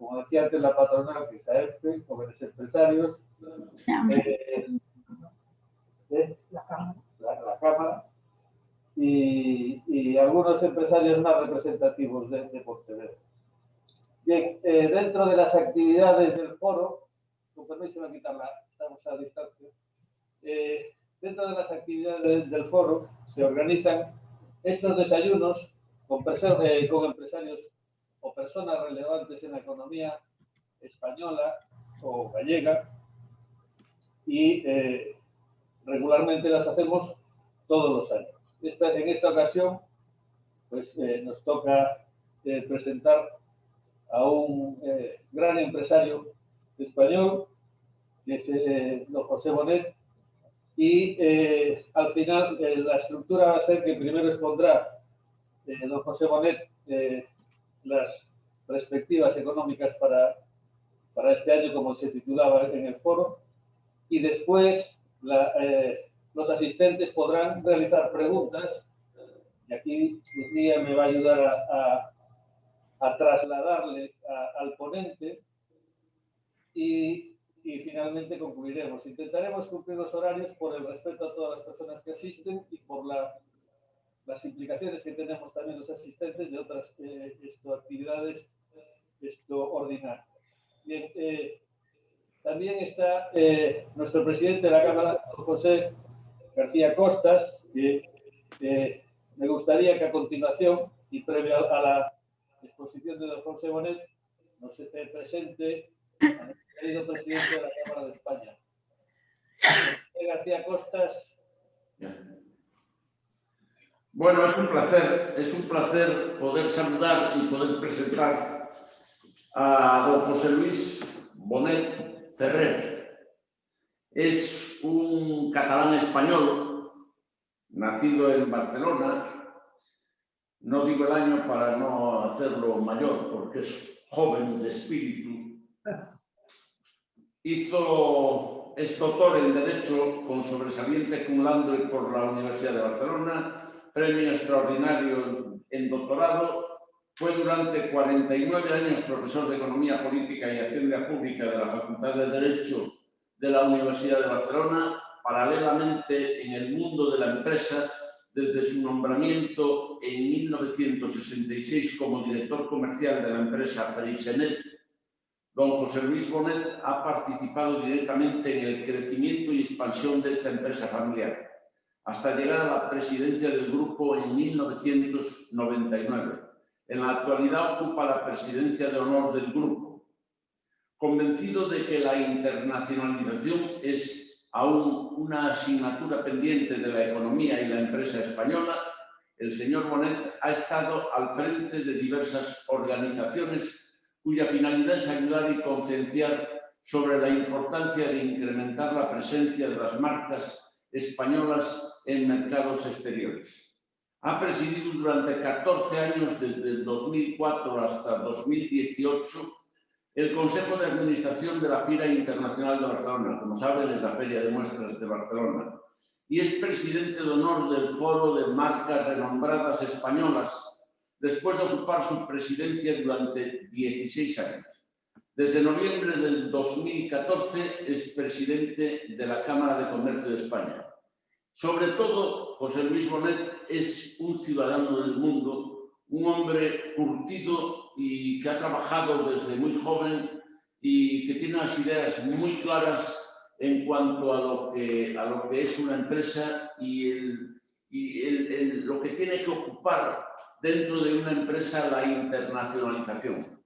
como decía antes la patronal, que es AEFE, jóvenes empresarios, la Cámara y algunos empresarios más representativos de Pontevedra. Bien, dentro de las actividades del foro, con permiso de quitarla, estamos a distancia, dentro de las actividades del foro se organizan estos desayunos con empresarios o personas relevantes en la economía española o gallega y regularmente las hacemos todos los años. En esta ocasión pues, nos toca presentar a un gran empresario español, que es don José Bonet, y al final la estructura va a ser que primero expondrá don José Bonet las perspectivas económicas para este año, como se titulaba en el foro, y después los asistentes podrán realizar preguntas, y aquí Lucía me va a ayudar a trasladarle al ponente y finalmente concluiremos. Intentaremos cumplir los horarios por el respeto a todas las personas que asisten y por las implicaciones que tenemos también los asistentes de otras actividades ordinarias. Bien, también está nuestro presidente de la Cámara, José García Costas, que me gustaría que a continuación y previo a la exposición de don José Bonet nos presente a nuestro querido presidente de la Cámara de España. José García Costas. Bueno, es un placer poder saludar y poder presentar a don José Luis Bonet Ferrer. Es un catalán español, nacido en Barcelona. No digo el año para no hacerlo mayor, porque es joven de espíritu. Es doctor en Derecho con sobresaliente acumulando por la Universidad de Barcelona, premio extraordinario en doctorado. Fue durante 49 años profesor de Economía Política y Hacienda Pública de la Facultad de Derecho de la Universidad de Barcelona, paralelamente en el mundo de la empresa, desde su nombramiento en 1966 como director comercial de la empresa Freixenet. Don José Luis Bonet ha participado directamente en el crecimiento y expansión de esta empresa familiar, hasta llegar a la presidencia del grupo en 1999. En la actualidad ocupa la presidencia de honor del grupo. Convencido de que la internacionalización es aún una asignatura pendiente de la economía y la empresa española, el señor Bonet ha estado al frente de diversas organizaciones cuya finalidad es ayudar y concienciar sobre la importancia de incrementar la presencia de las marcas españolas en mercados exteriores. Ha presidido durante 14 años, desde el 2004 hasta 2018, el Consejo de Administración de la Fira Internacional de Barcelona, como saben, es la Feria de Muestras de Barcelona, y es presidente de honor del Foro de Marcas Renombradas Españolas, después de ocupar su presidencia durante 16 años. Desde noviembre del 2014 es presidente de la Cámara de Comercio de España. Sobre todo, José Luis Bonet es un ciudadano del mundo, un hombre curtido y que ha trabajado desde muy joven y que tiene unas ideas muy claras en cuanto a lo que es una empresa y lo que tiene que ocupar dentro de una empresa la internacionalización.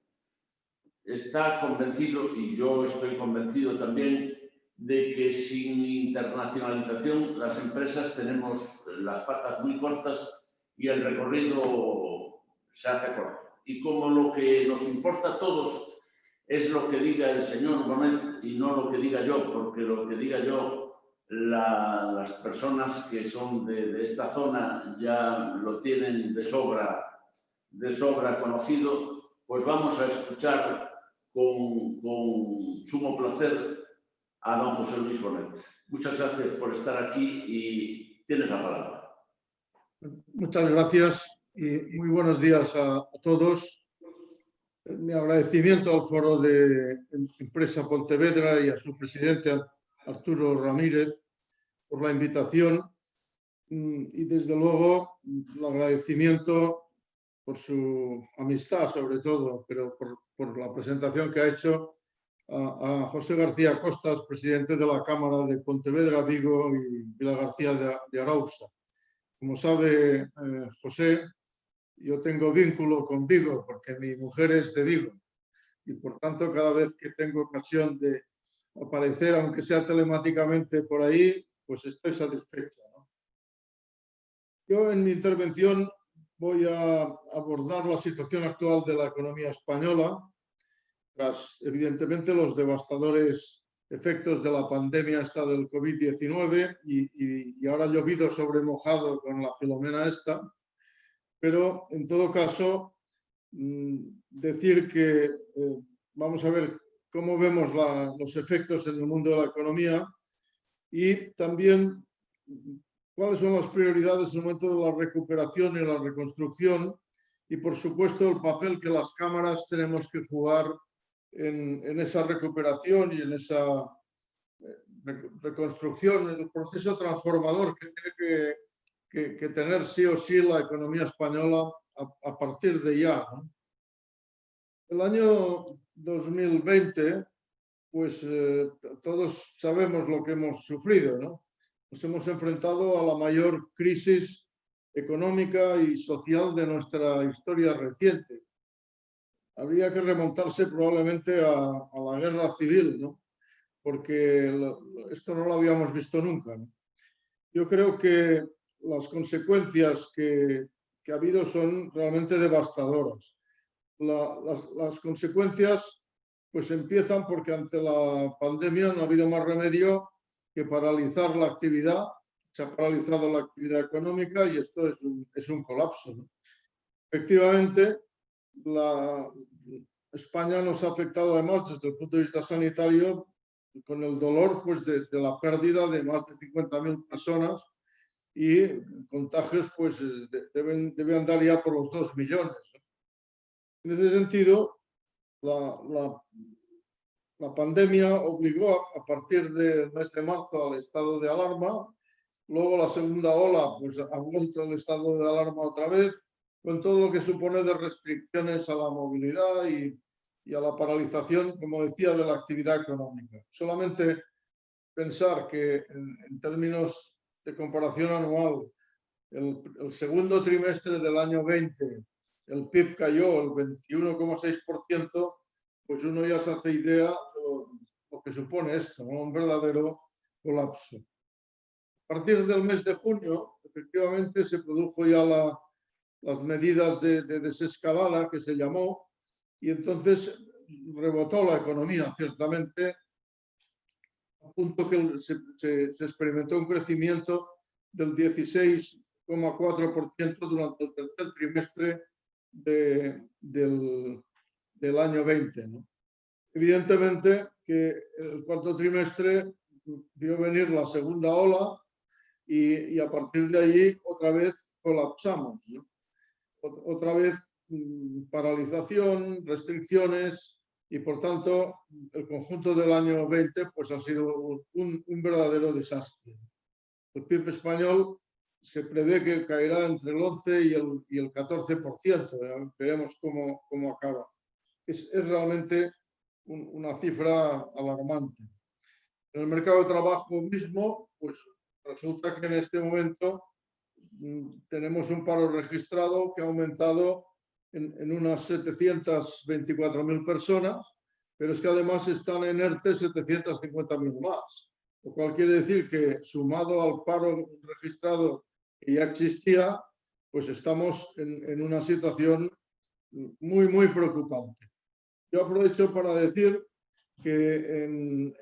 Está convencido, y yo estoy convencido también, de que sin internacionalización las empresas tenemos las patas muy cortas y el recorrido se hace corto. Y como lo que nos importa a todos es lo que diga el señor Bonet y no lo que diga yo, porque lo que diga yo, las personas que son de esta zona ya lo tienen de sobra conocido, pues vamos a escuchar con sumo placer a don José Luis Bonet. Muchas gracias por estar aquí y tienes la palabra. Muchas gracias y muy buenos días a todos. mi agradecimiento al Foro de Empresa Pontevedra y a su presidente Arturo Ramírez por la invitación y desde luego el agradecimiento por su amistad sobre todo, pero por la presentación que ha hecho a José García Costas, presidente de la Cámara de Pontevedra, Vigo y Vilagarcía de Arousa. Como sabe José, yo tengo vínculo con Vigo porque mi mujer es de Vigo y por tanto cada vez que tengo ocasión de aparecer, aunque sea telemáticamente por ahí, pues estoy satisfecho, ¿no? Yo en mi intervención voy a abordar la situación actual de la economía española, tras evidentemente los devastadores efectos de la pandemia esta del COVID-19 y ahora llovido sobre mojado con la Filomena esta, pero en todo caso decir que vamos a ver cómo vemos los efectos en el mundo de la economía y también cuáles son las prioridades en el momento de la recuperación y la reconstrucción y, por supuesto, el papel que las cámaras tenemos que jugar en esa recuperación y en esa reconstrucción, en el proceso transformador que tiene que tener sí o sí la economía española a partir de ya, ¿no? El año 2020, pues todos sabemos lo que hemos sufrido, ¿no? Nos hemos enfrentado a la mayor crisis económica y social de nuestra historia reciente. Habría que remontarse probablemente a la guerra civil, ¿no? Porque esto no lo habíamos visto nunca, ¿no? Yo creo que las consecuencias que ha habido son realmente devastadoras. Las consecuencias pues empiezan porque ante la pandemia no ha habido más remedio que paralizar la actividad. Se ha paralizado la actividad económica y esto es un colapso, ¿no? Efectivamente, España nos ha afectado además desde el punto de vista sanitario con el dolor pues, de la pérdida de más de 50.000 personas y contagios pues deben andar ya por los 2 millones. En ese sentido, la pandemia obligó a partir del mes de marzo al estado de alarma, luego la segunda ola pues ha vuelto el estado de alarma otra vez, con todo lo que supone de restricciones a la movilidad y a la paralización, como decía, de la actividad económica. Solamente pensar que en términos de comparación anual, el segundo trimestre del año 20, el PIB cayó el 21,6%, pues uno ya se hace idea de lo que supone esto, ¿no? Un verdadero colapso. A partir del mes de junio, efectivamente, se produjo ya las medidas de desescalada que se llamó y entonces rebotó la economía, ciertamente, a punto que se experimentó un crecimiento del 16,4% durante el tercer trimestre del año 20, ¿no? Evidentemente que el cuarto trimestre vio venir la segunda ola y a partir de allí otra vez colapsamos, ¿no? Otra vez paralización, restricciones y por tanto el conjunto del año 20 pues ha sido un verdadero desastre. El PIB español se prevé que caerá entre el 11 y el 14%. Veremos cómo acaba. Es realmente una cifra alarmante. En el mercado de trabajo mismo, pues resulta que en este momento tenemos un paro registrado que ha aumentado en unas 724.000 personas, pero es que además están en ERTE 750.000 más, lo cual quiere decir que sumado al paro registrado que ya existía, pues estamos en una situación muy preocupante. Yo aprovecho para decir que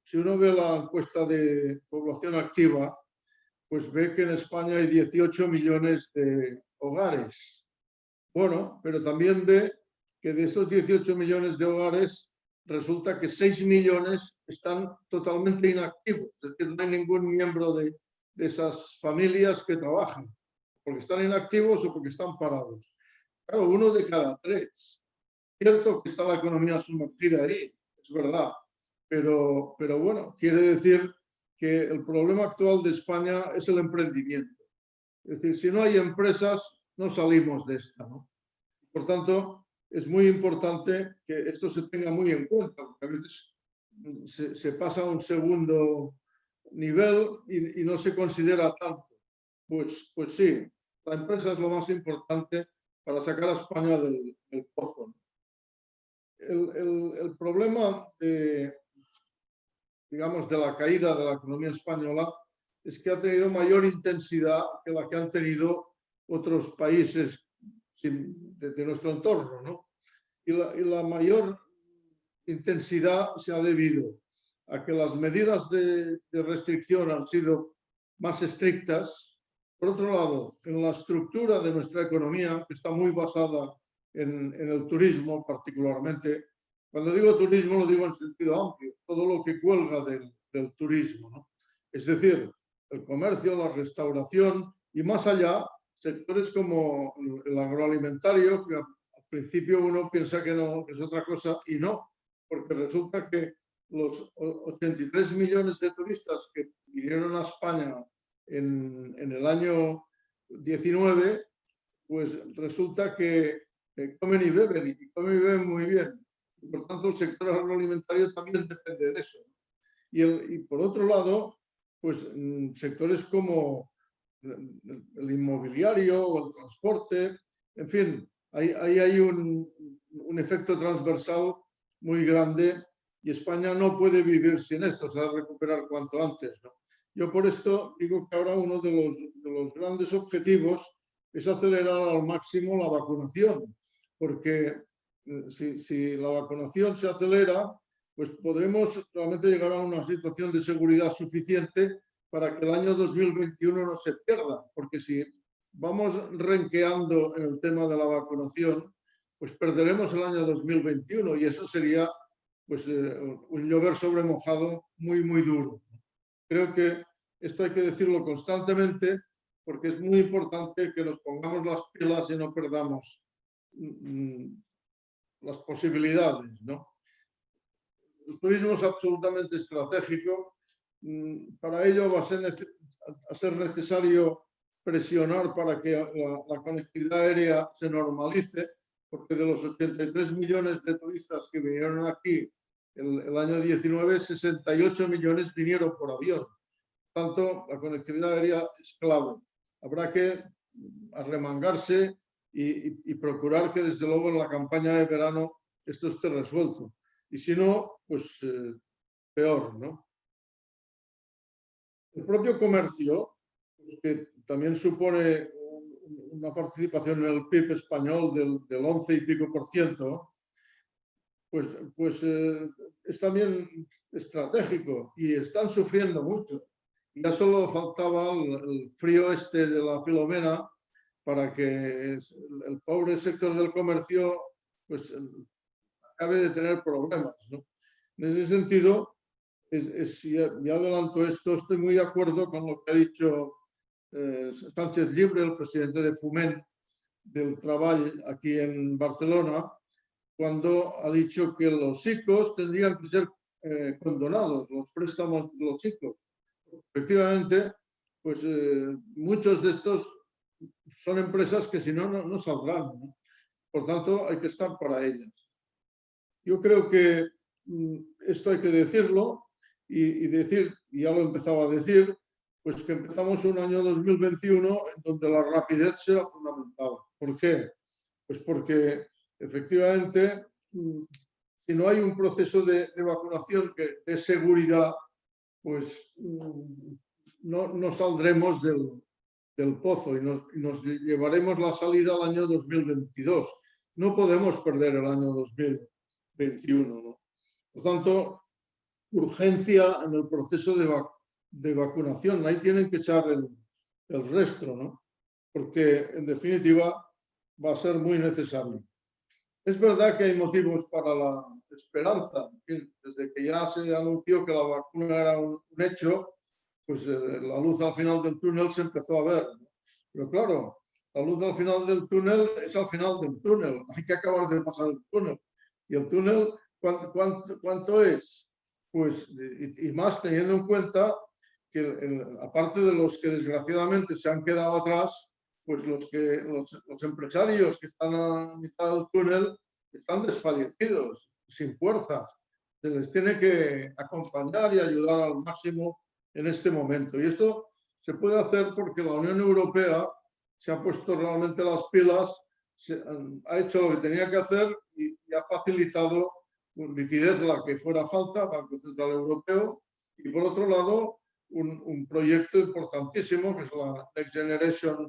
si uno ve la encuesta de población activa, pues ve que en España hay 18 millones de hogares. Bueno, pero también ve que de esos 18 millones de hogares resulta que 6 millones están totalmente inactivos. Es decir, no hay ningún miembro de esas familias que trabajen, porque están inactivos o porque están parados. Claro, 1 de cada 3. cierto que está la economía sumergida ahí, es verdad, pero bueno, quiere decir que el problema actual de España es el emprendimiento. Es decir, si no hay empresas, no salimos de esta, ¿no? Por tanto, es muy importante que esto se tenga muy en cuenta, porque a veces se pasa a un segundo nivel y no se considera tanto. Pues sí, la empresa es lo más importante para sacar a España del pozo. El problema digamos, de la caída de la economía española es que ha tenido mayor intensidad que la que han tenido otros países de nuestro entorno, ¿no? Y la mayor intensidad se ha debido a que las medidas de restricción han sido más estrictas. Por otro lado, en la estructura de nuestra economía, que está muy basada en el turismo particularmente. Cuando digo turismo lo digo en sentido amplio, todo lo que cuelga del turismo, ¿no? Es decir, el comercio, la restauración y más allá, sectores como el agroalimentario, que al principio uno piensa que no, que es otra cosa y no, porque resulta que los 83 millones de turistas que vinieron a España en el año 19, pues resulta que comen y beben muy bien. Y por tanto, el sector agroalimentario también depende de eso. Y por otro lado, pues sectores como el inmobiliario o el transporte, en fin, ahí hay un efecto transversal muy grande y España no puede vivir sin esto, se ha de recuperar cuanto antes, ¿no? Yo por esto digo que ahora uno de los grandes objetivos es acelerar al máximo la vacunación, porque si la vacunación se acelera, pues podremos realmente llegar a una situación de seguridad suficiente para que el año 2021 no se pierda, porque si vamos renqueando en el tema de la vacunación, pues perderemos el año 2021 y eso sería pues un llover sobre mojado muy, muy duro. Creo que esto hay que decirlo constantemente porque es muy importante que nos pongamos las pilas y no perdamos las posibilidades, ¿no? El turismo es absolutamente estratégico. Para ello va a ser necesario presionar para que la conectividad aérea se normalice, porque de los 83 millones de turistas que vinieron aquí el año 19, 68 millones vinieron por avión. Por tanto, la conectividad aérea es clave. Habrá que arremangarse y procurar que desde luego en la campaña de verano esto esté resuelto. Y si no, pues peor, ¿no? El propio comercio, pues, que también supone una participación en el PIB español del 11 y pico %, pues es también estratégico y están sufriendo mucho. Ya solo faltaba el frío este de la Filomena para que el pobre sector del comercio pues acabe de tener problemas, ¿no? En ese sentido, ya adelanto esto, estoy muy de acuerdo con lo que ha dicho Sánchez Llibre, el presidente de Foment del Treball aquí en Barcelona, cuando ha dicho que los ICOs tendrían que ser condonados, los préstamos de los ICOs. Efectivamente, pues muchos de estos son empresas que si no, no saldrán, ¿no? Por tanto, hay que estar para ellas. Yo creo que esto hay que decirlo y decir, y ya lo empezaba a decir, pues que empezamos un año 2021 en donde la rapidez será fundamental. ¿Por qué? Pues porque efectivamente, si no hay un proceso de vacunación que dé seguridad, pues no saldremos del pozo y nos llevaremos la salida al año 2022. No podemos perder el año 2021, ¿no? Por tanto, urgencia en el proceso de vacunación. Ahí tienen que echar el resto, ¿no? Porque, en definitiva, va a ser muy necesario. Es verdad que hay motivos para la esperanza. Desde que ya se anunció que la vacuna era un hecho, pues la luz al final del túnel se empezó a ver. Pero claro, la luz al final del túnel es al final del túnel. Hay que acabar de pasar el túnel. ¿Y el túnel cuánto es? Pues, y más teniendo en cuenta que aparte de los que desgraciadamente se han quedado atrás, pues los empresarios que están a mitad del túnel están desfallecidos, sin fuerzas. Se les tiene que acompañar y ayudar al máximo en este momento. Y esto se puede hacer porque la Unión Europea se ha puesto realmente las pilas, ha hecho lo que tenía que hacer y ha facilitado liquidez la que fuera falta, Banco Central Europeo, y por otro lado un proyecto importantísimo que es la Next Generation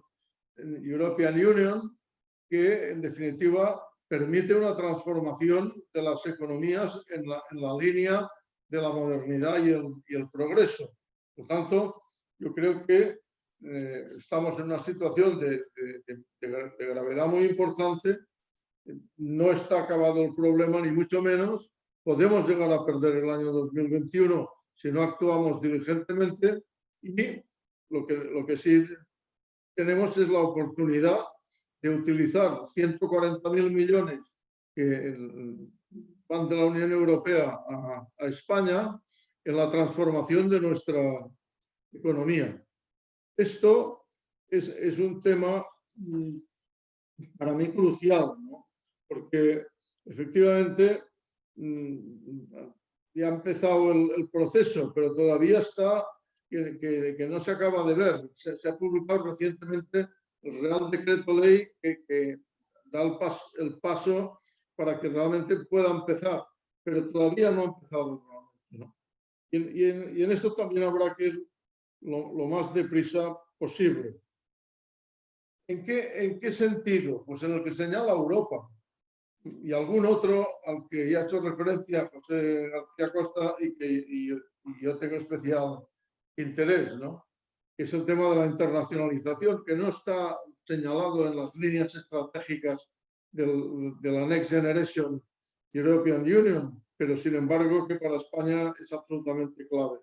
European Union, que en definitiva permite una transformación de las economías en la línea de la modernidad y el progreso. Por tanto, yo creo que estamos en una situación de gravedad muy importante. No está acabado el problema, ni mucho menos. Podemos llegar a perder el año 2021 si no actuamos diligentemente, y lo que sí tenemos es la oportunidad de utilizar 140.000 millones que van de la Unión Europea a España en la transformación de nuestra economía. Esto es un tema para mí crucial, ¿no? Porque efectivamente ya ha empezado el proceso, pero todavía está que no se acaba de ver. Se ha publicado recientemente el Real Decreto Ley que da el paso para que realmente pueda empezar, pero todavía no ha empezado realmente, ¿no? Y en esto también habrá que ir lo más deprisa posible. ¿En qué sentido? Pues en el que señala Europa y algún otro al que ya ha hecho referencia José García Costa y yo tengo especial interés, ¿no? Que es el tema de la internacionalización, que no está señalado en las líneas estratégicas de la Next Generation European Union, pero sin embargo que para España es absolutamente clave.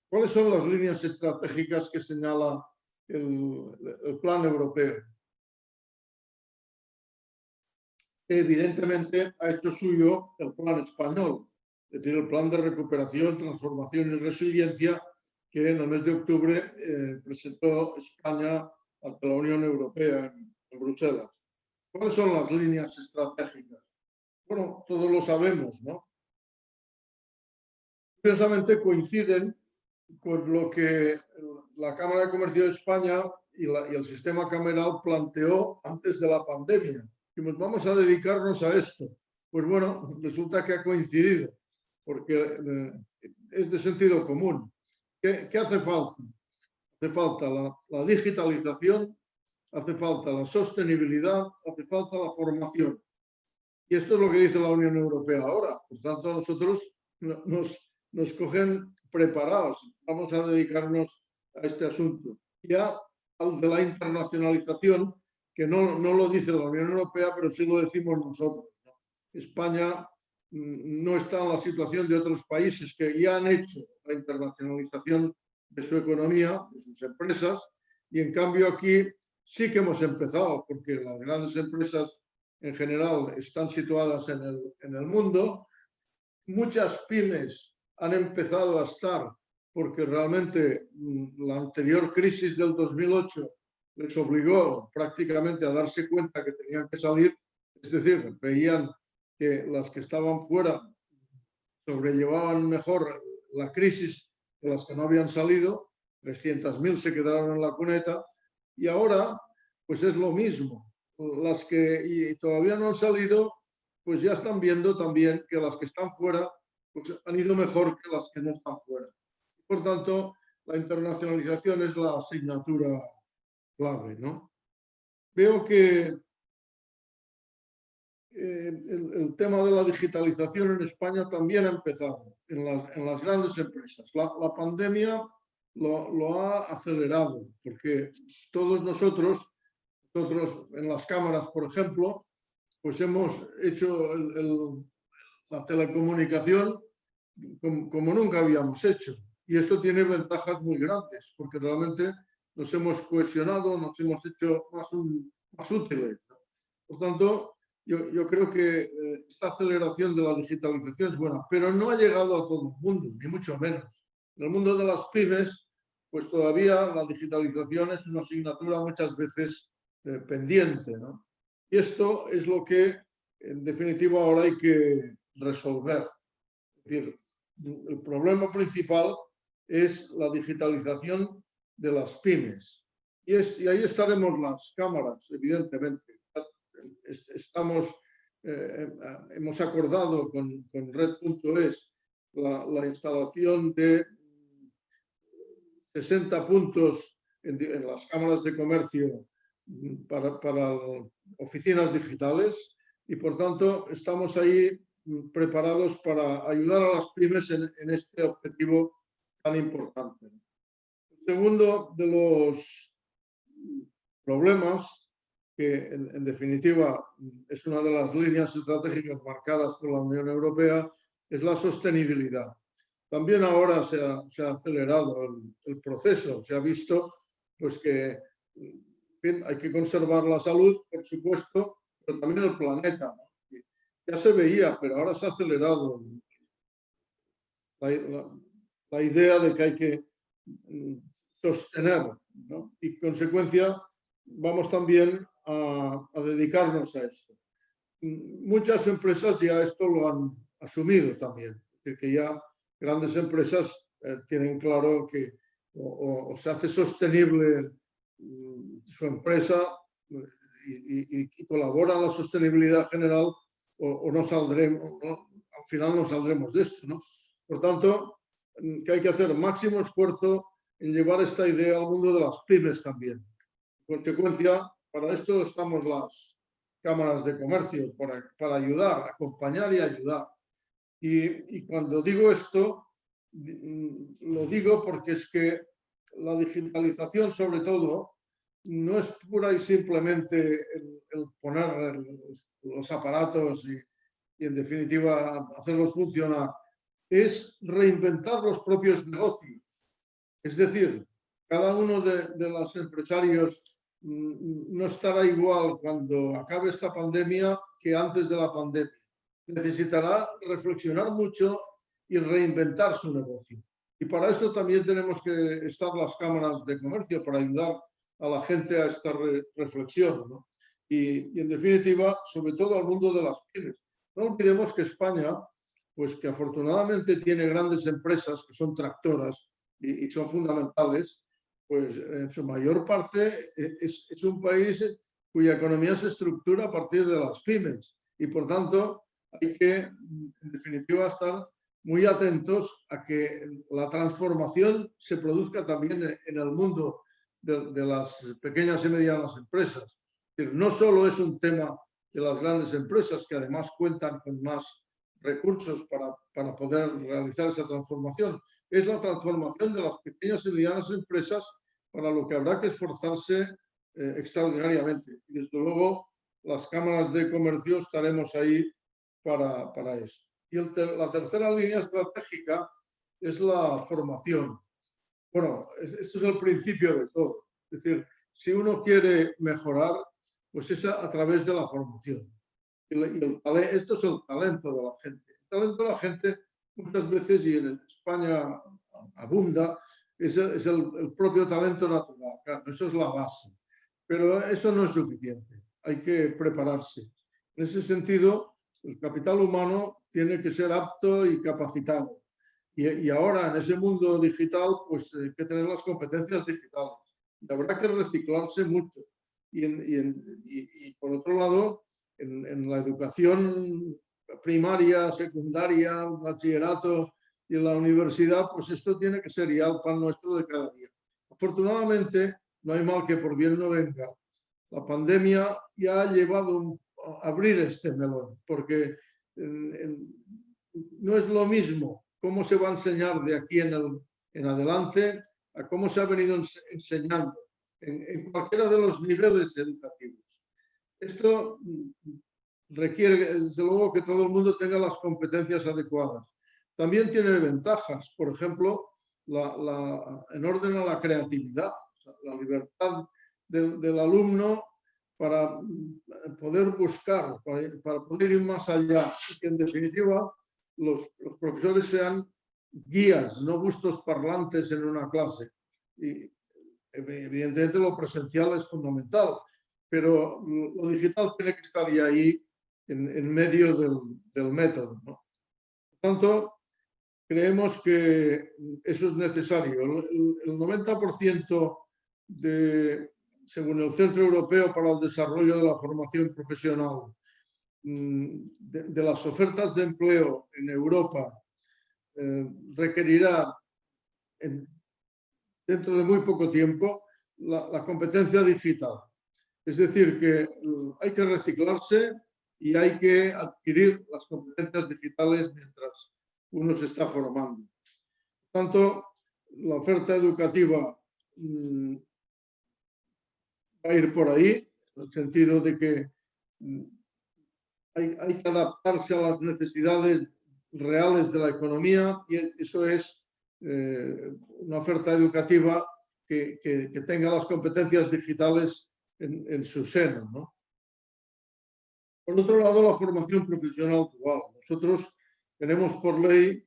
¿Cuáles son las líneas estratégicas que señala el plan europeo? Evidentemente ha hecho suyo el plan español, es decir, el plan de recuperación, transformación y resiliencia que en el mes de octubre presentó España ante la Unión Europea en Bruselas. ¿Cuáles son las líneas estratégicas? Bueno, todos lo sabemos, ¿no? Curiosamente coinciden con lo que la Cámara de Comercio de España y el sistema cameral planteó antes de la pandemia. Dijimos, vamos a dedicarnos a esto. Pues bueno, resulta que ha coincidido, porque es de sentido común. ¿Qué hace falta? Hace falta la digitalización, hace falta la sostenibilidad, hace falta la formación. Y esto es lo que dice la Unión Europea ahora. Por tanto, nosotros nos cogen preparados. Vamos a dedicarnos a este asunto. Ya al de la internacionalización, que no lo dice la Unión Europea, pero sí lo decimos nosotros, ¿no? España no está en la situación de otros países que ya han hecho la internacionalización de su economía, de sus empresas, y en cambio aquí sí que hemos empezado, porque las grandes empresas en general están situadas en el mundo. Muchas pymes han empezado a estar porque realmente la anterior crisis del 2008 les obligó prácticamente a darse cuenta que tenían que salir, es decir, veían que las que estaban fuera sobrellevaban mejor la crisis que las que no habían salido. 300.000 se quedaron en la cuneta y ahora pues es lo mismo. Las que todavía no han salido pues ya están viendo también que las que están fuera pues han ido mejor que las que no están fuera. Por tanto, la internacionalización es la asignatura clave, ¿no? Veo que el tema de la digitalización en España también ha empezado en las grandes empresas. La pandemia lo ha acelerado, porque todos nosotros en las cámaras, por ejemplo, pues hemos hecho la telecomunicación como nunca habíamos hecho. Y eso tiene ventajas muy grandes, porque realmente nos hemos cohesionado, nos hemos hecho más útiles, ¿no? Por tanto, yo creo que esta aceleración de la digitalización es buena, pero no ha llegado a todo el mundo, ni mucho menos. En el mundo de las pymes, pues todavía la digitalización es una asignatura muchas veces pendiente, ¿no? Y esto es lo que, en definitiva, ahora hay que resolver. Es decir, el problema principal es la digitalización de las pymes. Y ahí estaremos las cámaras, evidentemente. Hemos acordado con Red.es la instalación de 60 puntos en las cámaras de comercio para oficinas digitales y, por tanto, estamos ahí preparados para ayudar a las pymes en este objetivo tan importante. El segundo de los problemas, que en definitiva es una de las líneas estratégicas marcadas por la Unión Europea, es la sostenibilidad. También ahora se ha acelerado el proceso, se ha visto pues que en fin, hay que conservar la salud, por supuesto, pero también el planeta, ¿no? Ya se veía, pero ahora se ha acelerado la idea de que hay que sostener, ¿no? Y en consecuencia vamos también a dedicarnos a esto. Muchas empresas ya esto lo han asumido también, que ya grandes empresas tienen claro que o se hace sostenible su empresa y colabora en la sostenibilidad general o no saldremos, ¿no? Al final no saldremos de esto, ¿no? Por tanto, que hay que hacer máximo esfuerzo en llevar esta idea al mundo de las pymes también. En consecuencia, para esto estamos las cámaras de comercio, para ayudar, acompañar y ayudar. Y cuando digo esto, lo digo porque es que la digitalización, sobre todo, no es pura y simplemente el poner los aparatos y, en definitiva, hacerlos funcionar. Es reinventar los propios negocios. Es decir, cada uno de los empresarios no estará igual cuando acabe esta pandemia que antes de la pandemia. Necesitará reflexionar mucho y reinventar su negocio. Y para esto también tenemos que estar las cámaras de comercio para ayudar a la gente a esta reflexión, ¿no? Y en definitiva, sobre todo al mundo de las pymes. No olvidemos que España, pues que afortunadamente tiene grandes empresas que son tractoras y son fundamentales, pues en su mayor parte es un país cuya economía se estructura a partir de las pymes y por tanto hay que, en definitiva, estar muy atentos a que la transformación se produzca también en el mundo de las pequeñas y medianas empresas. Es decir, no solo es un tema de las grandes empresas, que además cuentan con más recursos para poder realizar esa transformación, es la transformación de las pequeñas y medianas empresas, para lo que habrá que esforzarse extraordinariamente. Y desde luego, las cámaras de comercio estaremos ahí para eso. Y la tercera línea estratégica es la formación. Bueno, esto es el principio de todo. Es decir, si uno quiere mejorar, pues es a través de la formación. Esto es el talento de la gente. El talento de la gente muchas veces, y en España abunda, es el propio talento natural. Claro, eso es la base. Pero eso no es suficiente. Hay que prepararse. En ese sentido, el capital humano tiene que ser apto y capacitado. Y ahora, en ese mundo digital, pues hay que tener las competencias digitales. Y habrá que reciclarse mucho. Y por otro lado, en la educación primaria, secundaria, bachillerato y en la universidad, pues esto tiene que ser ya el pan nuestro de cada día. Afortunadamente, no hay mal que por bien no venga. La pandemia ya ha llevado a abrir este melón, porque no es lo mismo cómo se va a enseñar de aquí en adelante a cómo se ha venido enseñando en cualquiera de los niveles educativos. Esto requiere, desde luego, que todo el mundo tenga las competencias adecuadas. También tiene ventajas, por ejemplo, en orden a la creatividad, o sea, la libertad del alumno para poder buscar, para poder ir más allá, y que en definitiva los profesores sean guías, no bustos parlantes en una clase. Y evidentemente lo presencial es fundamental, pero lo digital tiene que estar ya ahí en medio del método, ¿no? Por tanto, creemos que eso es necesario. El 90% según el Centro Europeo para el Desarrollo de la Formación Profesional, de las ofertas de empleo en Europa requerirá dentro de muy poco tiempo la competencia digital. Es decir, que hay que reciclarse y hay que adquirir las competencias digitales mientras uno se está formando. Por tanto, la oferta educativa va a ir por ahí, en el sentido de que hay que adaptarse a las necesidades reales de la economía, y eso es una oferta educativa que tenga las competencias digitales en su seno, ¿no? Por otro lado, la formación profesional dual. Nosotros tenemos por ley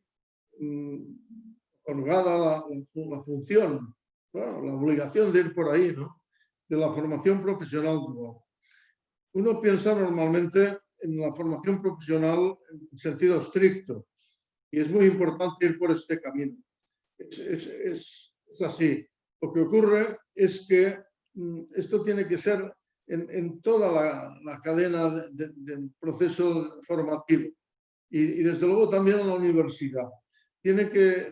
otorgada la función, bueno, la obligación de ir por ahí, ¿no?, de la formación profesional dual. Uno piensa normalmente en la formación profesional en sentido estricto, y es muy importante ir por este camino. Es así. Lo que ocurre es que esto tiene que ser en toda la cadena del proceso formativo, y desde luego también en la universidad. Tiene que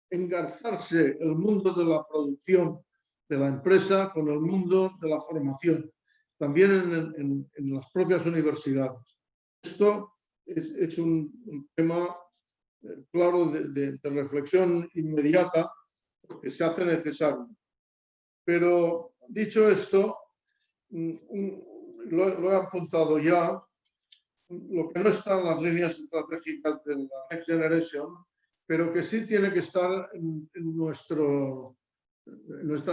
engarzarse el mundo de la producción de la empresa con el mundo de la formación, también en las propias universidades. Esto es un tema claro de reflexión inmediata, que se hace necesario. Pero dicho esto, lo he apuntado ya, lo que no está en las líneas estratégicas de la Next Generation, pero que sí tiene que estar en nuestra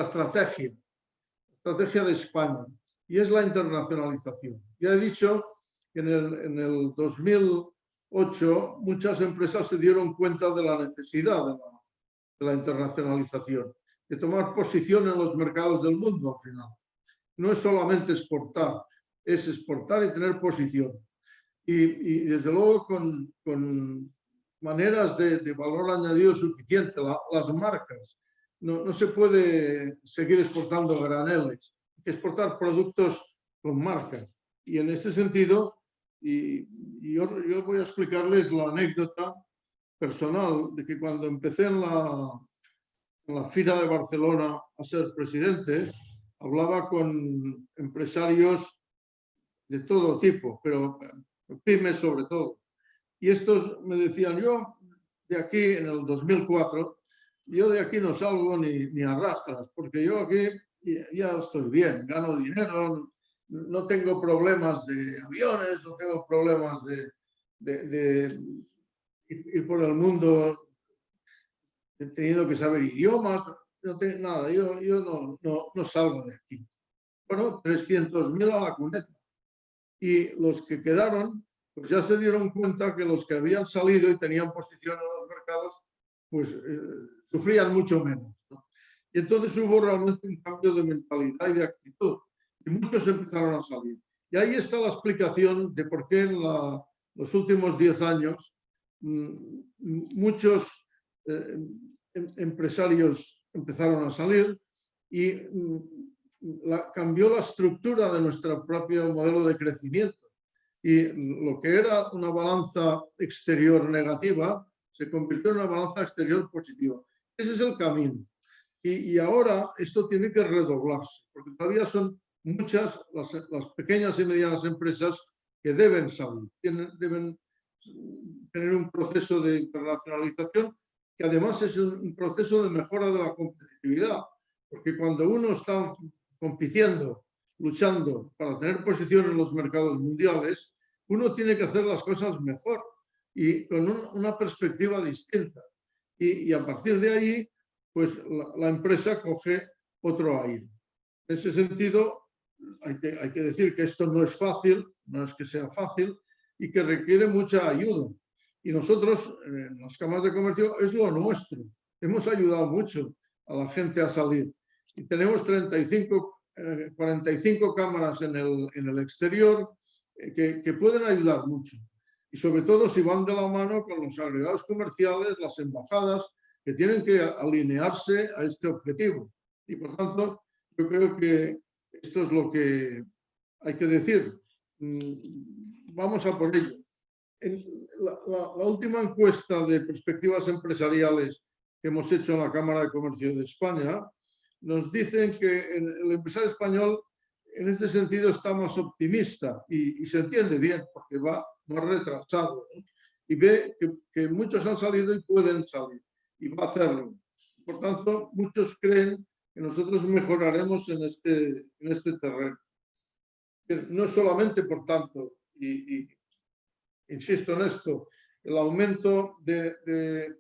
estrategia de España, y es la internacionalización. Ya he dicho que en el 2008 muchas empresas se dieron cuenta de la necesidad de la internacionalización, de tomar posición en los mercados del mundo al final. No es solamente exportar, es exportar y tener posición. Y desde luego con maneras de valor añadido suficiente, las marcas. No se puede seguir exportando graneles, hay que exportar productos con marca. Y en ese sentido, yo voy a explicarles la anécdota personal de que cuando empecé en la Fira de Barcelona a ser presidente, hablaba con empresarios de todo tipo, pero pymes sobre todo. Y estos me decían, yo de aquí, en el 2004, yo de aquí no salgo ni a rastras, porque yo aquí ya estoy bien, gano dinero, no tengo problemas de aviones, no tengo problemas de ir por el mundo teniendo que saber idiomas, no tengo nada, yo no salgo de aquí. Bueno, 300.000 a la cuneta. Y los que quedaron, pues ya se dieron cuenta que los que habían salido y tenían posición en los mercados, pues sufrían mucho menos, ¿no? Y entonces hubo realmente un cambio de mentalidad y de actitud, y muchos empezaron a salir. Y ahí está la explicación de por qué en los últimos 10 años muchos empresarios empezaron a salir y cambió la estructura de nuestro propio modelo de crecimiento. Y lo que era una balanza exterior negativa se convirtió en una balanza exterior positiva. Ese es el camino. Y ahora esto tiene que redoblarse, porque todavía son muchas las pequeñas y medianas empresas que deben salir, deben tener un proceso de internacionalización que además es un proceso de mejora de la competitividad, porque cuando uno está compitiendo, luchando para tener posición en los mercados mundiales, uno tiene que hacer las cosas mejor y con una perspectiva distinta. Y a partir de ahí, pues la empresa coge otro aire. En ese sentido, hay que decir que esto no es fácil, no es que sea fácil y que requiere mucha ayuda. Y nosotros, en las cámaras de comercio, es lo nuestro. Hemos ayudado mucho a la gente a salir. Y tenemos 45 cámaras en el exterior que pueden ayudar mucho. Y sobre todo si van de la mano con los agregados comerciales, las embajadas, que tienen que alinearse a este objetivo. Y por tanto, yo creo que esto es lo que hay que decir. Vamos a por ello. La última encuesta de perspectivas empresariales que hemos hecho en la Cámara de Comercio de España nos dicen que el empresario español en este sentido está más optimista y se entiende bien porque va más retrasado, ¿no? Y ve que muchos han salido y pueden salir y va a hacerlo. Por tanto, muchos creen que nosotros mejoraremos en este terreno. No solamente, por tanto, y insisto en esto, el aumento de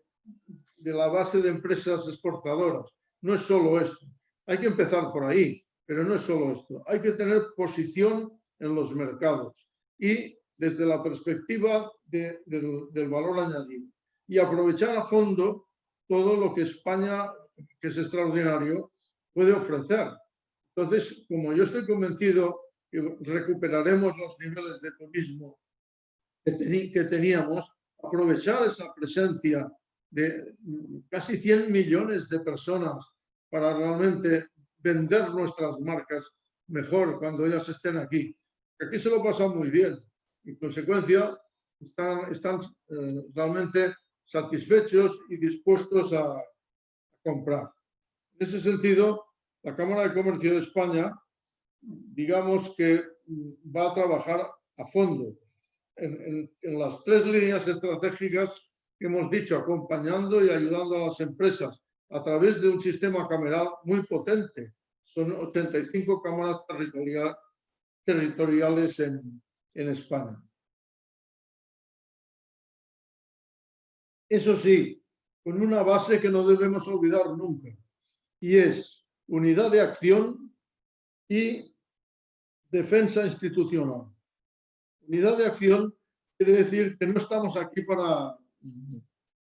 la base de empresas exportadoras. No es solo esto. Hay que empezar por ahí, pero no es solo esto. Hay que tener posición en los mercados y desde la perspectiva del valor añadido y aprovechar a fondo todo lo que España, que es extraordinario, puede ofrecer. Entonces, como yo estoy convencido que recuperaremos los niveles de turismo que teníamos, aprovechar esa presencia de casi 100 millones de personas para realmente vender nuestras marcas mejor cuando ellas estén aquí. Aquí se lo pasan muy bien. En consecuencia, están realmente satisfechos y dispuestos a comprar. En ese sentido, la Cámara de Comercio de España, digamos que va a trabajar a fondo en las 3 líneas estratégicas que hemos dicho, acompañando y ayudando a las empresas a través de un sistema cameral muy potente. Son 85 cámaras territoriales en España. Eso sí, con una base que no debemos olvidar nunca, y es unidad de acción y defensa institucional. Unidad de acción quiere decir que no estamos aquí para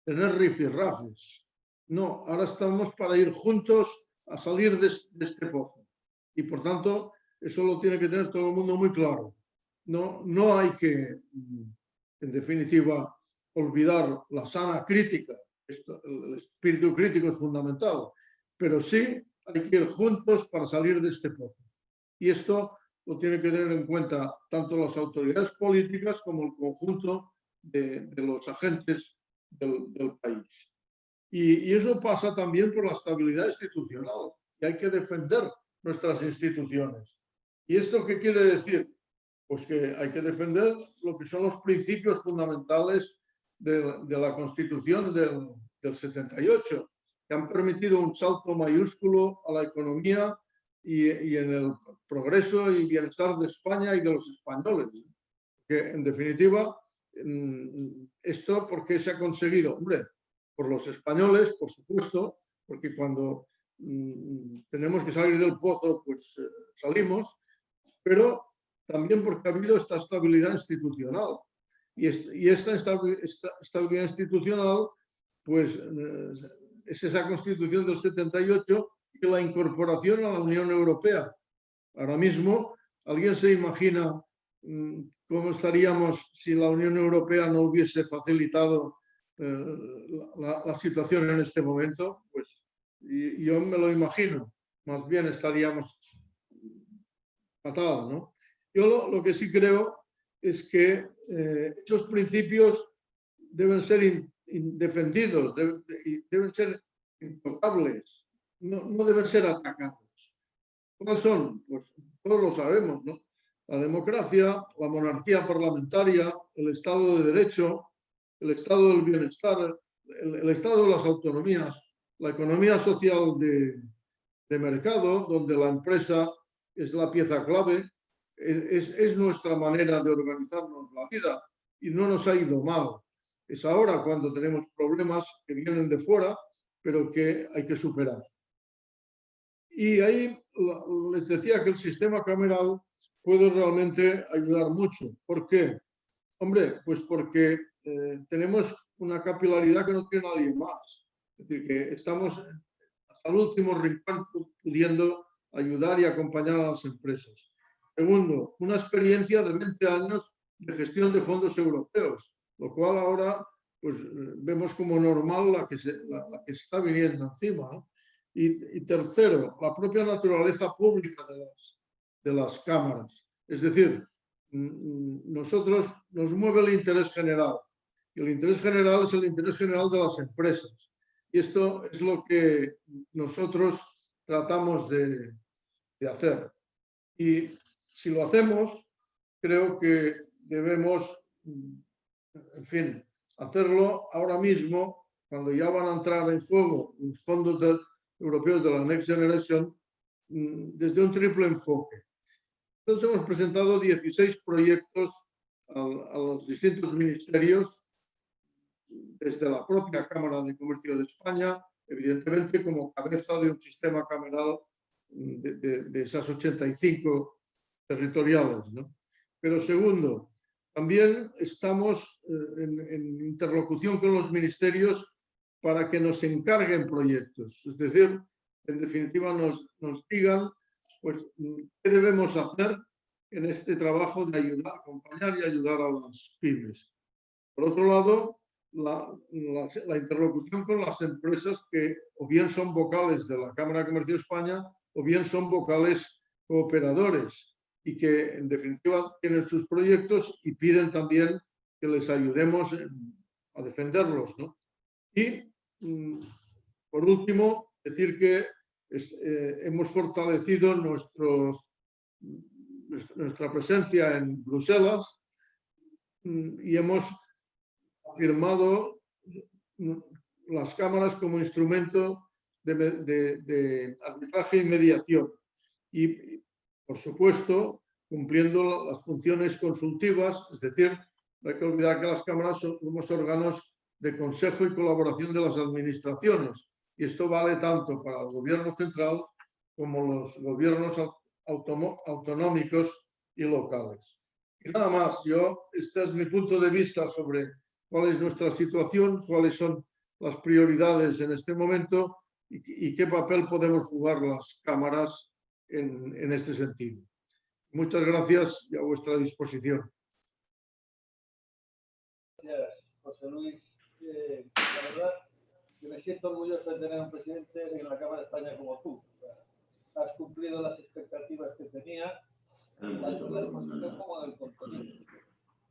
tener rifirrafes. No, ahora estamos para ir juntos a salir de este pozo. Y por tanto, eso lo tiene que tener todo el mundo muy claro. No hay que, en definitiva, olvidar la sana crítica. El espíritu crítico es fundamental, pero sí hay que ir juntos para salir de este pozo. Y esto lo tienen que tener en cuenta tanto las autoridades políticas como el conjunto de los agentes del país. Y eso pasa también por la estabilidad institucional, y hay que defender nuestras instituciones. ¿Y esto qué quiere decir? Pues que hay que defender lo que son los principios fundamentales de la Constitución del 78, que han permitido un salto mayúsculo a la economía y en el progreso y bienestar de España y de los españoles. Que en definitiva, esto porque se ha conseguido, hombre, por los españoles, por supuesto, porque cuando tenemos que salir del pozo, pues salimos, pero también porque ha habido esta estabilidad institucional. Y esta estabilidad institucional, pues es esa Constitución del 78 y la incorporación a la Unión Europea. Ahora mismo, ¿alguien se imagina cómo estaríamos si la Unión Europea no hubiese facilitado la situación en este momento? Pues yo me lo imagino. Más bien estaríamos fatal, ¿no? Yo lo que sí creo es que esos principios deben ser defendidos, deben ser intocables, no deben ser atacados. ¿Cuáles son? Pues todos lo sabemos, ¿no? La democracia, la monarquía parlamentaria, el Estado de Derecho, el Estado del bienestar, el Estado de las autonomías, la economía social de mercado, donde la empresa es la pieza clave, es nuestra manera de organizarnos la vida y no nos ha ido mal. Es ahora cuando tenemos problemas que vienen de fuera, pero que hay que superar. Y ahí les decía que el sistema cameral puede realmente ayudar mucho. ¿Por qué? Hombre, pues porque tenemos una capilaridad que no tiene nadie más. Es decir, que estamos hasta el último rincón pudiendo ayudar y acompañar a las empresas. Segundo, una experiencia de 20 años de gestión de fondos europeos, lo cual ahora pues, vemos como normal la que está viniendo encima, ¿no? Y tercero, la propia naturaleza pública de las cámaras. Es decir, nosotros nos mueve el interés general. Y el interés general es el interés general de las empresas. Y esto es lo que nosotros tratamos de hacer. Y si lo hacemos, creo que debemos, en fin, hacerlo ahora mismo, cuando ya van a entrar en juego los fondos europeos de la Next Generation, desde un triple enfoque. Entonces hemos presentado 16 proyectos a los distintos ministerios, desde la propia Cámara de Comercio de España, evidentemente como cabeza de un sistema cameral de esas 85 territoriales, ¿no? Pero segundo, también estamos en interlocución con los ministerios para que nos encarguen proyectos. Es decir, en definitiva nos digan pues, qué debemos hacer en este trabajo de ayudar, acompañar y ayudar a las pymes. Por otro lado, la interlocución con las empresas que o bien son vocales de la Cámara de Comercio de España o bien son vocales cooperadores y que en definitiva tienen sus proyectos y piden también que les ayudemos a defenderlos, ¿no? Y por último, decir que hemos fortalecido nuestra presencia en Bruselas y hemos afirmado las cámaras como instrumento de arbitraje y mediación. Y, por supuesto, cumpliendo las funciones consultivas, es decir, no hay que olvidar que las cámaras somos órganos de consejo y colaboración de las administraciones. Y esto vale tanto para el gobierno central como los gobiernos autonómicos y locales. Y nada más, este es mi punto de vista sobre cuál es nuestra situación, cuáles son las prioridades en este momento y qué papel podemos jugar las cámaras en este sentido. Muchas gracias y a vuestra disposición. Gracias, José Luis. La verdad que me siento orgulloso de tener un presidente en la Cámara de España como tú. O sea, has cumplido las expectativas que tenía, tanto en la disposición como en el contenido.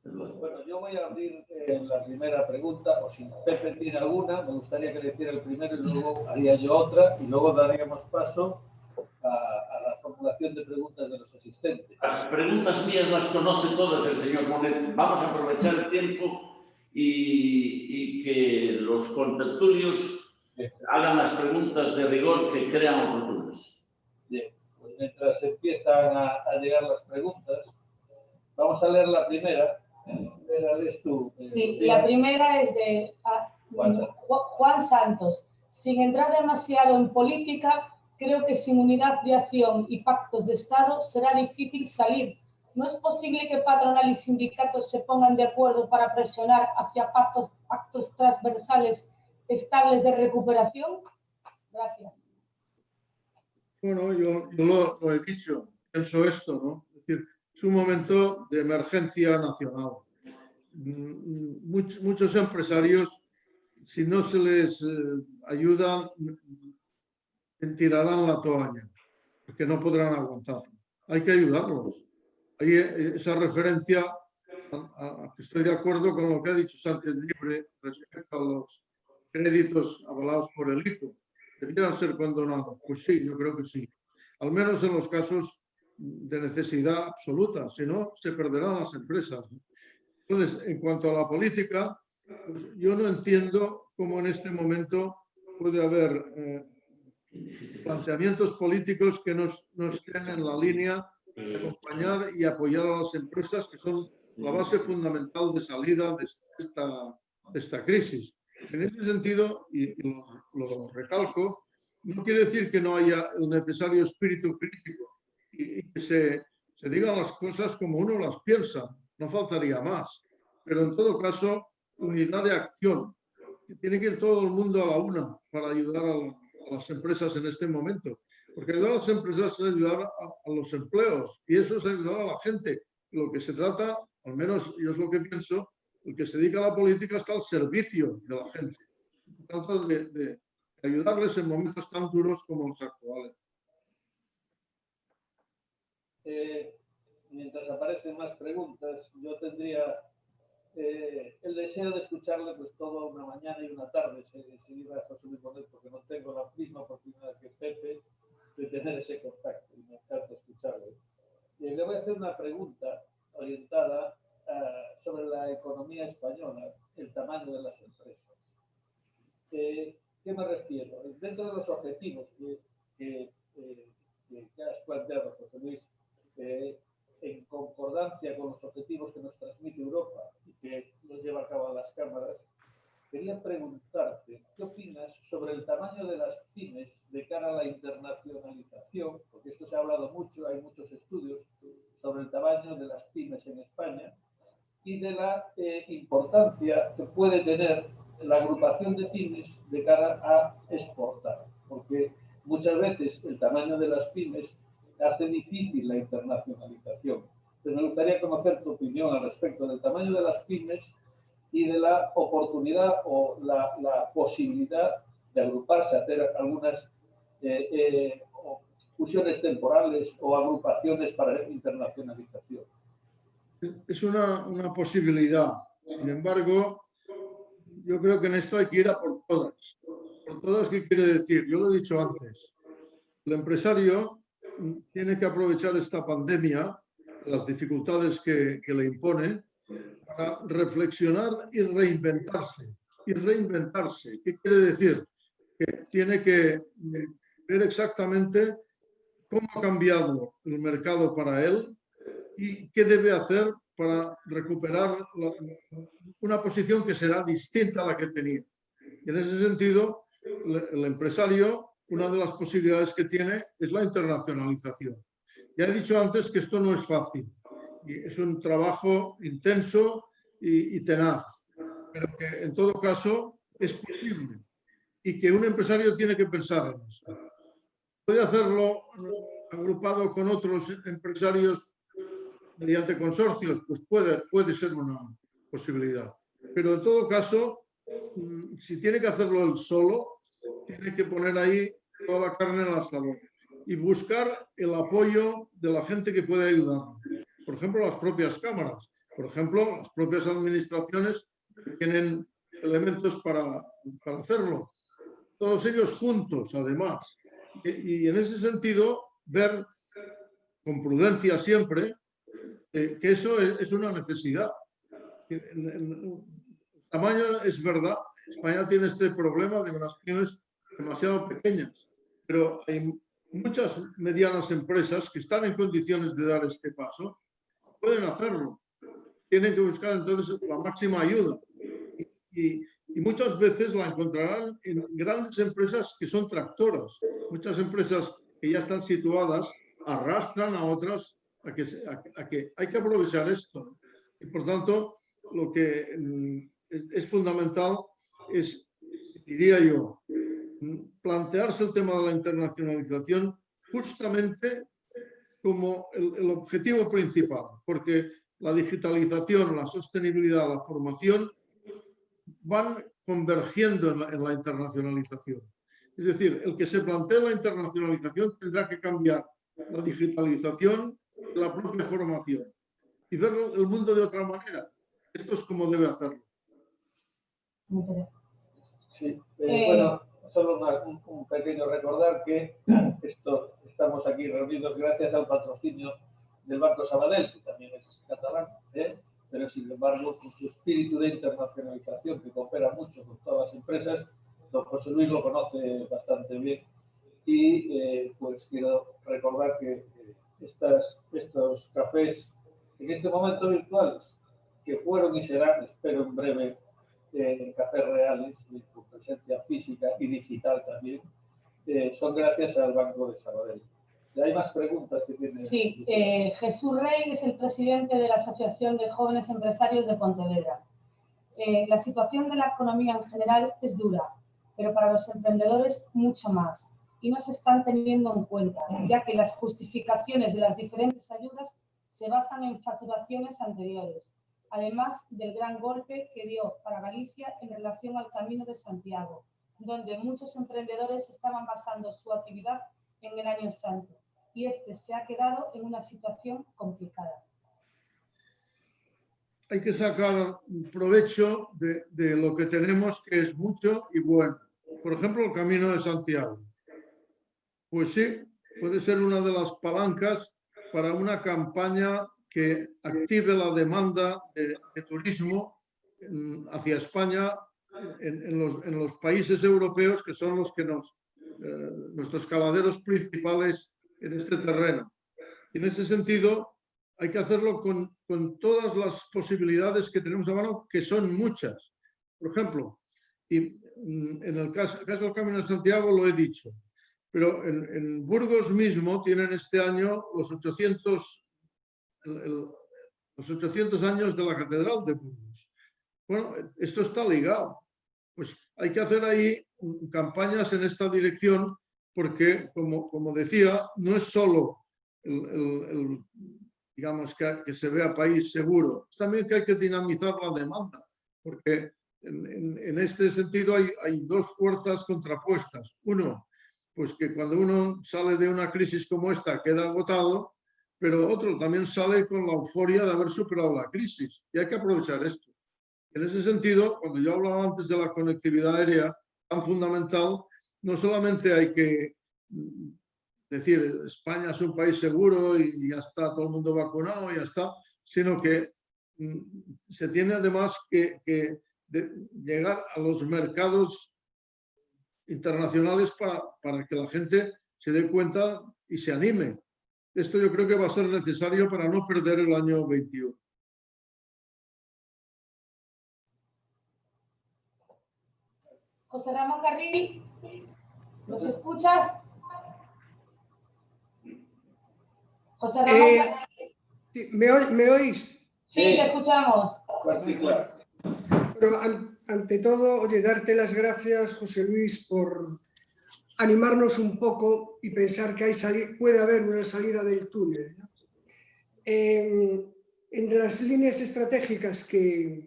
Bueno, yo voy a abrir la primera pregunta, o si Pepe tiene alguna, me gustaría que le hiciera el primero y luego haría yo otra, y luego daríamos paso a la formulación de preguntas de los asistentes. Las preguntas mías las conoce todas el señor Monet. Vamos a aprovechar el tiempo y que los contertulios hagan las preguntas de rigor que crean oportunas. Bien, pues mientras empiezan a llegar las preguntas, vamos a leer la primera. Tú, sí, la primera es de Juan Santos. Sin entrar demasiado en política, creo que sin unidad de acción y pactos de Estado será difícil salir. ¿No es posible que patronal y sindicatos se pongan de acuerdo para presionar hacia pactos transversales estables de recuperación? Gracias. Bueno, yo lo he dicho, pienso esto, ¿no? Es decir, es un momento de emergencia nacional. Muchos empresarios, si no se les ayuda, tirarán la toalla, porque no podrán aguantar. Hay que ayudarlos. Hay esa referencia, que estoy de acuerdo con lo que ha dicho Sánchez Libre respecto a los créditos avalados por el ICO. ¿Debieran ser condonados? Pues sí, yo creo que sí. Al menos en los casos de necesidad absoluta, si no, se perderán las empresas. Entonces, en cuanto a la política, pues yo no entiendo cómo en este momento puede haber planteamientos políticos que no estén en la línea de acompañar y apoyar a las empresas, que son la base fundamental de salida de esta crisis. En ese sentido, y lo recalco, no quiere decir que no haya el necesario espíritu crítico y que se digan las cosas como uno las piensa, no faltaría más. Pero en todo caso, unidad de acción. Tiene que ir todo el mundo a la una para ayudar a las empresas en este momento. Porque ayudar a las empresas es ayudar a los empleos y eso es ayudar a la gente. Lo que se trata, al menos yo es lo que pienso, el que se dedica a la política está al servicio de la gente. Trata de ayudarles en momentos tan duros como los actuales. Mientras aparecen más preguntas, yo tendría el deseo de escucharle pues toda una mañana y una tarde seguida a José Luis Bonet, porque no tengo la misma oportunidad que Pepe de tener ese contacto y me encanta escucharle. Le voy a hacer una pregunta orientada sobre la economía española, el tamaño de las empresas. ¿Qué me refiero? Dentro de los objetivos que has planteado, José Luis, en concordancia con los objetivos que nos transmite Europa y que nos lleva a cabo a las cámaras, quería preguntarte, ¿qué opinas sobre el tamaño de las pymes de cara a la internacionalización? Porque esto se ha hablado mucho, hay muchos estudios sobre el tamaño de las pymes en España y de la importancia que puede tener la agrupación de pymes de cara a exportar. Porque muchas veces el tamaño de las pymes hace difícil la internacionalización. Entonces me gustaría conocer tu opinión al respecto del tamaño de las pymes y de la oportunidad o la posibilidad de agruparse, hacer algunas fusiones temporales o agrupaciones para internacionalización. Es una posibilidad. Sin embargo, yo creo que en esto hay que ir a por todas. ¿Por todas qué quiere decir? Yo lo he dicho antes. El empresario tiene que aprovechar esta pandemia, las dificultades que le impone, para reflexionar y reinventarse. Y reinventarse. ¿Qué quiere decir? Que tiene que ver exactamente cómo ha cambiado el mercado para él y qué debe hacer para recuperar una posición que será distinta a la que tenía. Y en ese sentido, el empresario, una de las posibilidades que tiene es la internacionalización. Ya he dicho antes que esto no es fácil. Y es un trabajo intenso y tenaz, pero que en todo caso es posible y que un empresario tiene que pensar en esto. Puede hacerlo agrupado con otros empresarios mediante consorcios, pues puede ser una posibilidad. Pero en todo caso, si tiene que hacerlo él solo, tiene que poner ahí toda la carne en el asador y buscar el apoyo de la gente que puede ayudar. Por ejemplo, las propias cámaras, por ejemplo, las propias administraciones que tienen elementos para hacerlo. Todos ellos juntos, además. Y en ese sentido, ver con prudencia siempre que eso es una necesidad. El tamaño es verdad. España tiene este problema de unas pymes demasiado pequeñas, pero hay muchas medianas empresas que están en condiciones de dar este paso, pueden hacerlo. Tienen que buscar entonces la máxima ayuda. Y muchas veces la encontrarán en grandes empresas que son tractoras. Muchas empresas que ya están situadas arrastran a otras a que hay que aprovechar esto. Y por tanto, lo que es fundamental es, diría yo, plantearse el tema de la internacionalización justamente como el objetivo principal, porque la digitalización, la sostenibilidad, la formación van convergiendo en la internacionalización. Es decir, el que se plantee la internacionalización tendrá que cambiar la digitalización, la propia formación y ver el mundo de otra manera. Esto es como debe hacerlo. Sí, bueno, solo un pequeño recordar que estamos aquí reunidos gracias al patrocinio del Banco Sabadell, que también es catalán, pero sin embargo, con su espíritu de internacionalización, que coopera mucho con todas las empresas, don José Luis lo conoce bastante bien. Y pues quiero recordar que estos cafés, en este momento virtuales, que fueron y serán, espero en breve, cafés reales, con presencia física y digital también, son gracias al Banco de Sabadell. ¿Y hay más preguntas que tienen? Sí, Jesús Rey es el presidente de la Asociación de Jóvenes Empresarios de Pontevedra. La situación de la economía en general es dura, pero para los emprendedores mucho más, y no se están teniendo en cuenta, ya que las justificaciones de las diferentes ayudas se basan en facturaciones anteriores, además del gran golpe que dio para Galicia en relación al Camino de Santiago, donde muchos emprendedores estaban basando su actividad en el Año Santo, y este se ha quedado en una situación complicada. Hay que sacar provecho de lo que tenemos, que es mucho y bueno. Por ejemplo, el Camino de Santiago. Pues sí, puede ser una de las palancas para una campaña que active la demanda de turismo hacia España en los países europeos, que son los que nuestros caladeros principales en este terreno. Y en ese sentido, hay que hacerlo con todas las posibilidades que tenemos a mano, que son muchas. Por ejemplo, y en el caso del Camino de Santiago lo he dicho, pero en Burgos mismo tienen este año los 800 años de la Catedral de Burgos. Bueno, esto está ligado. Pues hay que hacer ahí campañas en esta dirección, porque, como decía, no es solo digamos, que se vea país seguro, es también que hay que dinamizar la demanda, porque en este sentido hay dos fuerzas contrapuestas. Uno, pues que cuando uno sale de una crisis como esta queda agotado, pero otro también sale con la euforia de haber superado la crisis, y hay que aprovechar esto. En ese sentido, cuando yo hablaba antes de la conectividad aérea tan fundamental, no solamente hay que decir España es un país seguro y ya está todo el mundo vacunado y ya está, sino que se tiene además que llegar a los mercados internacionales para que la gente se dé cuenta y se anime. Esto yo creo que va a ser necesario para no perder el año 21. José Ramón Garrido, ¿nos escuchas? José Ramón Garrido. Sí, ¿me oís? Sí, te escuchamos. Sí, claro. Pero ante todo, oye, darte las gracias, José Luis, por animarnos un poco y pensar que puede haber una salida del túnel, ¿no? Entre las líneas estratégicas que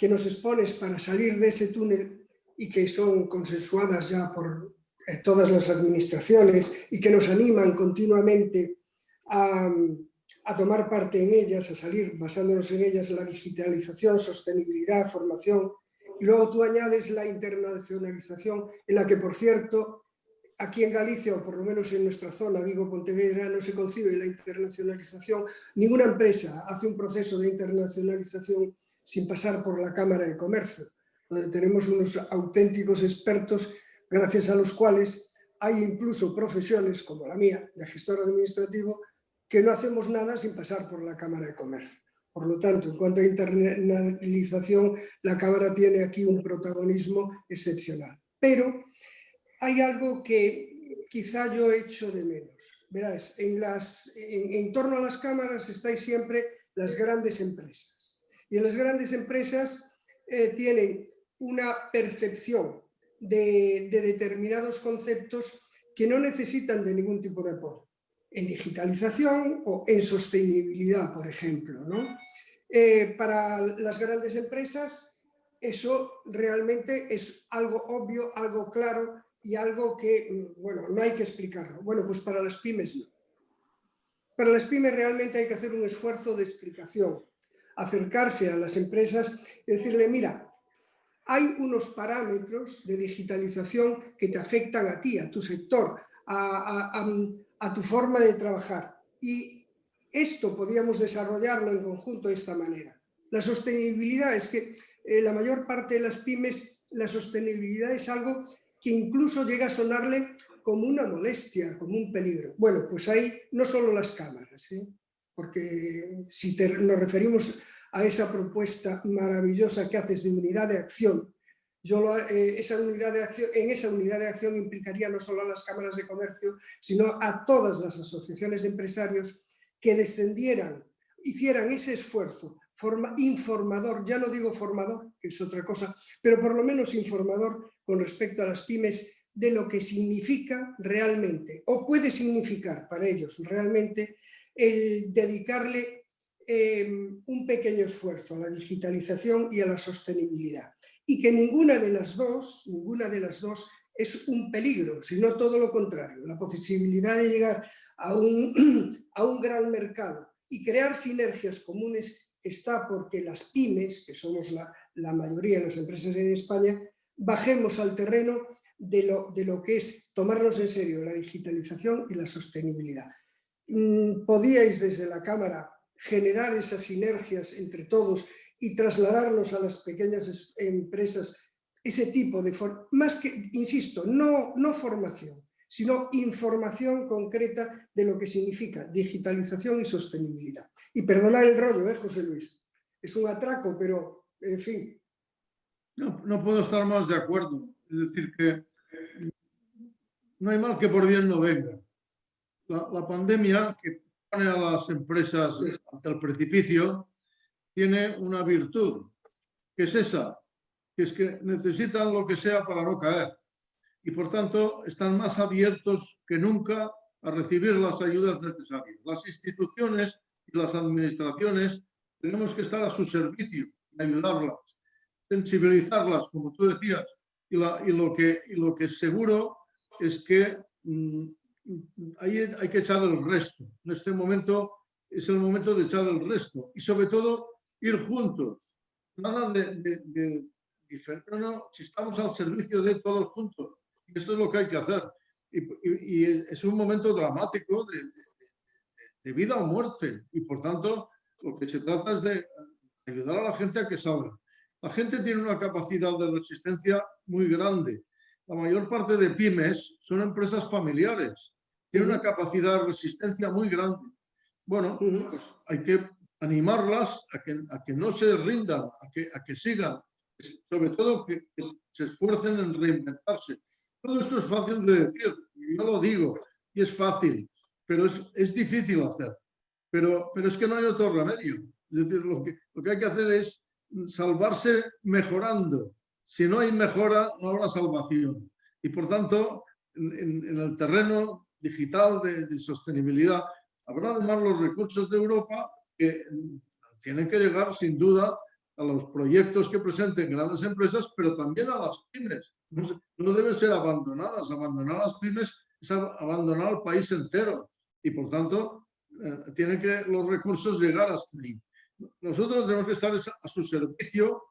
nos expones para salir de ese túnel y que son consensuadas ya por todas las administraciones y que nos animan continuamente a tomar parte en ellas, a salir basándonos en ellas, la digitalización, sostenibilidad, formación, y luego tú añades la internacionalización, en la que, por cierto, aquí en Galicia, o por lo menos en nuestra zona, Vigo-Pontevedra, no se concibe la internacionalización. Ninguna empresa hace un proceso de internacionalización sin pasar por la Cámara de Comercio, donde tenemos unos auténticos expertos, gracias a los cuales hay incluso profesiones, como la mía, de gestor administrativo, que no hacemos nada sin pasar por la Cámara de Comercio. Por lo tanto, en cuanto a internacionalización, la Cámara tiene aquí un protagonismo excepcional. Pero hay algo que quizá yo echo de menos. Verás, en torno a las cámaras estáis siempre las grandes empresas. Y en las grandes empresas tienen una percepción de determinados conceptos que no necesitan de ningún tipo de apoyo. En digitalización o en sostenibilidad, por ejemplo, ¿no? Para las grandes empresas eso realmente es algo obvio, algo claro y algo que, bueno, no hay que explicarlo. Bueno, pues para las pymes no. Para las pymes realmente hay que hacer un esfuerzo de explicación, acercarse a las empresas y decirle, mira, hay unos parámetros de digitalización que te afectan a ti, a tu sector, a tu forma de trabajar. Y esto podríamos desarrollarlo en conjunto de esta manera. La sostenibilidad es que la mayor parte de las pymes, la sostenibilidad es algo que incluso llega a sonarle como una molestia, como un peligro. Bueno, pues ahí no solo las cámaras, porque si nos referimos a esa propuesta maravillosa que haces de unidad de acción, esa unidad de acción, en esa unidad de acción implicaría no solo a las cámaras de comercio, sino a todas las asociaciones de empresarios que descendieran, hicieran ese esfuerzo informador, ya no digo formador, que es otra cosa, pero por lo menos informador con respecto a las pymes de lo que significa realmente, o puede significar para ellos realmente, el dedicarle un pequeño esfuerzo a la digitalización y a la sostenibilidad. Y que ninguna de las dos es un peligro, sino todo lo contrario. La posibilidad de llegar a un gran mercado y crear sinergias comunes está porque las pymes, que somos la mayoría de las empresas en España, bajemos al terreno de lo que es tomarnos en serio la digitalización y la sostenibilidad. ¿Podíais desde la Cámara generar esas sinergias entre todos y trasladarnos a las pequeñas empresas ese tipo de más que, insisto, no formación, sino información concreta de lo que significa digitalización y sostenibilidad? Y perdonad el rollo, José Luis, es un atraco, pero en fin. No puedo estar más de acuerdo. Es decir, que no hay mal que por bien no venga. La pandemia que pone a las empresas ante el precipicio tiene una virtud, que es esa, que es que necesitan lo que sea para no caer. Y por tanto están más abiertos que nunca a recibir las ayudas necesarias. Las instituciones y las administraciones tenemos que estar a su servicio y ayudarlas, sensibilizarlas, como tú decías, y lo que seguro es que hay que echar el resto. En este momento es el momento de echar el resto y sobre todo ir juntos. Nada de diferente, no, si estamos al servicio de todos juntos. Esto es lo que hay que hacer. Y es un momento dramático de vida o muerte. Y por tanto, lo que se trata es de ayudar a la gente a que salga. La gente tiene una capacidad de resistencia muy grande. La mayor parte de pymes son empresas familiares. Tienen una capacidad de resistencia muy grande. Bueno, pues hay que animarlas a que no se rindan, a que sigan. Sobre todo que se esfuercen en reinventarse. Todo esto es fácil de decir, yo lo digo, y es fácil, pero es difícil hacer. Pero es que no hay otro remedio. Es decir, lo que hay que hacer es salvarse mejorando. Si no hay mejora, no habrá salvación. Y por tanto, en el terreno digital de sostenibilidad, habrá además los recursos de Europa que tienen que llegar sin duda a los proyectos que presenten grandes empresas, pero también a las pymes. No deben ser abandonadas. Abandonar a las pymes es abandonar al país entero. Y por tanto, tienen que los recursos llegar hasta ahí. Nosotros tenemos que estar a su servicio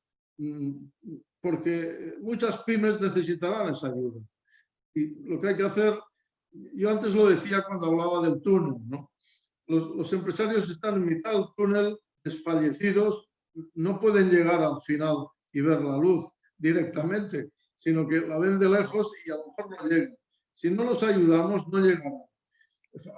porque muchas pymes necesitarán esa ayuda. Y lo que hay que hacer, yo antes lo decía cuando hablaba del túnel, ¿no? Los empresarios están en mitad del túnel, desfallecidos, no pueden llegar al final y ver la luz directamente, sino que la ven de lejos y a lo mejor no llegan. Si no los ayudamos, no llegarán.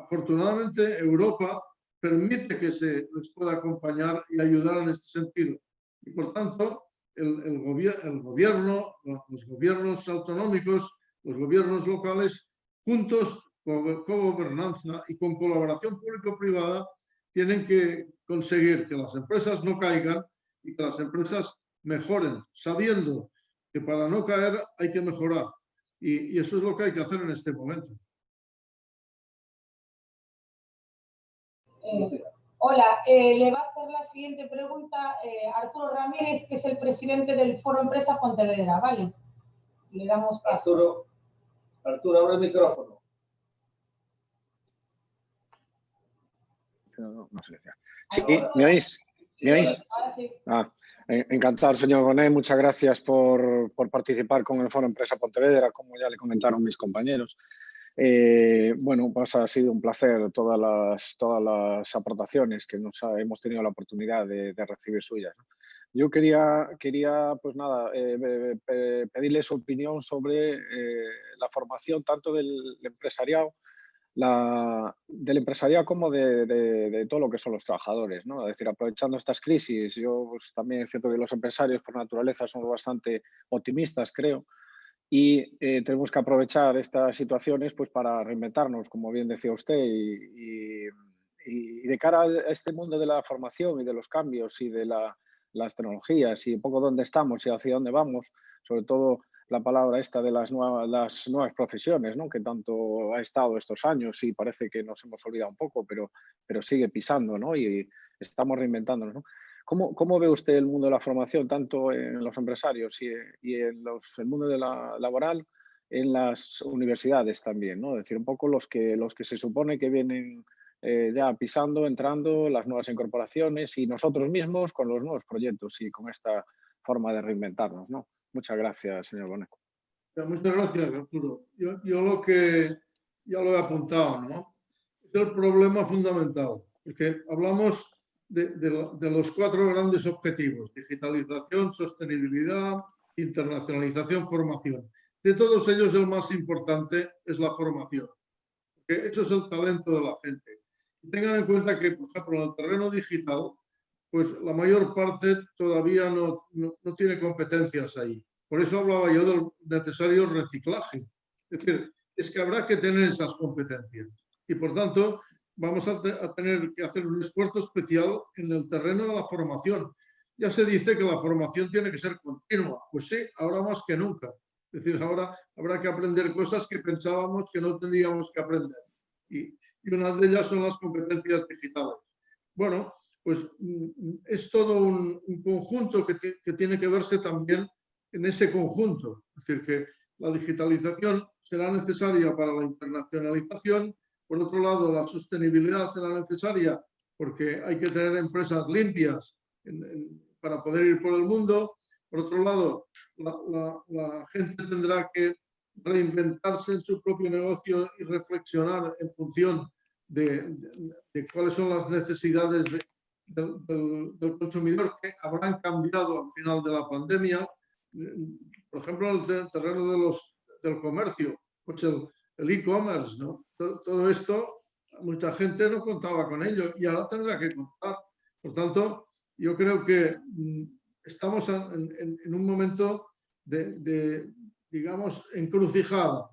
Afortunadamente, Europa permite que se les pueda acompañar y ayudar en este sentido. Y por tanto, el gobierno, los gobiernos autonómicos, los gobiernos locales, juntos, con cogobernanza y con colaboración público-privada, tienen que conseguir que las empresas no caigan y que las empresas mejoren, sabiendo que para no caer hay que mejorar. Y eso es lo que hay que hacer en este momento. Hola, le va a hacer la siguiente pregunta Arturo Ramírez, que es el presidente del Foro Empresa Pontevedra, ¿vale? Le damos paso. Arturo, abre el micrófono. Sí, ¿me oís? ¿Me oís? Ahora sí. Encantado, señor Bonet. Muchas gracias por participar con el Foro Empresa Pontevedra, como ya le comentaron mis compañeros. Bueno, pues ha sido un placer todas las aportaciones que hemos tenido la oportunidad de recibir suyas. Yo quería pues nada, pedirle su opinión sobre la formación tanto del empresariado, del empresariado como de todo lo que son los trabajadores, ¿no? Es decir, aprovechando estas crisis, yo pues, también es cierto que los empresarios por naturaleza somos bastante optimistas, creo, y tenemos que aprovechar estas situaciones pues, para reinventarnos, como bien decía usted, y de cara a este mundo de la formación y de los cambios y de las tecnologías y un poco dónde estamos y hacia dónde vamos, sobre todo la palabra esta de las nuevas profesiones, ¿no? Que tanto ha estado estos años y parece que nos hemos olvidado un poco, pero sigue pisando, ¿no? Y estamos reinventándonos, ¿no? ¿Cómo ve usted el mundo de la formación, tanto en los empresarios y en el mundo de la laboral, en las universidades también, ¿no? Es decir, un poco los que se supone que vienen ya pisando, entrando, las nuevas incorporaciones y nosotros mismos con los nuevos proyectos y con esta forma de reinventarnos, ¿no? Muchas gracias, señor Bonet. Muchas gracias, Arturo. Yo lo que ya lo he apuntado, ¿no? Es el problema fundamental, porque hablamos de los 4 grandes objetivos: digitalización, sostenibilidad, internacionalización, formación. De todos ellos, el más importante es la formación, porque eso es el talento de la gente. Y tengan en cuenta que, por ejemplo, en el terreno digital, pues la mayor parte todavía no tiene competencias ahí. Por eso hablaba yo del necesario reciclaje. Es decir, es que habrá que tener esas competencias. Y por tanto, vamos a tener que hacer un esfuerzo especial en el terreno de la formación. Ya se dice que la formación tiene que ser continua. Pues sí, ahora más que nunca. Es decir, ahora habrá que aprender cosas que pensábamos que no tendríamos que aprender. Y una de ellas son las competencias digitales. Bueno, pues es todo un conjunto que tiene que verse también en ese conjunto. Es decir, que la digitalización será necesaria para la internacionalización. Por otro lado, la sostenibilidad será necesaria porque hay que tener empresas limpias para poder ir por el mundo. Por otro lado, la gente tendrá que reinventarse en su propio negocio y reflexionar en función de cuáles son las necesidades del consumidor, que habrán cambiado al final de la pandemia. Por ejemplo, en el terreno del comercio, pues el e-commerce, ¿no? Todo esto, mucha gente no contaba con ello y ahora tendrá que contar. Por tanto, yo creo que estamos en un momento digamos, encrucijada.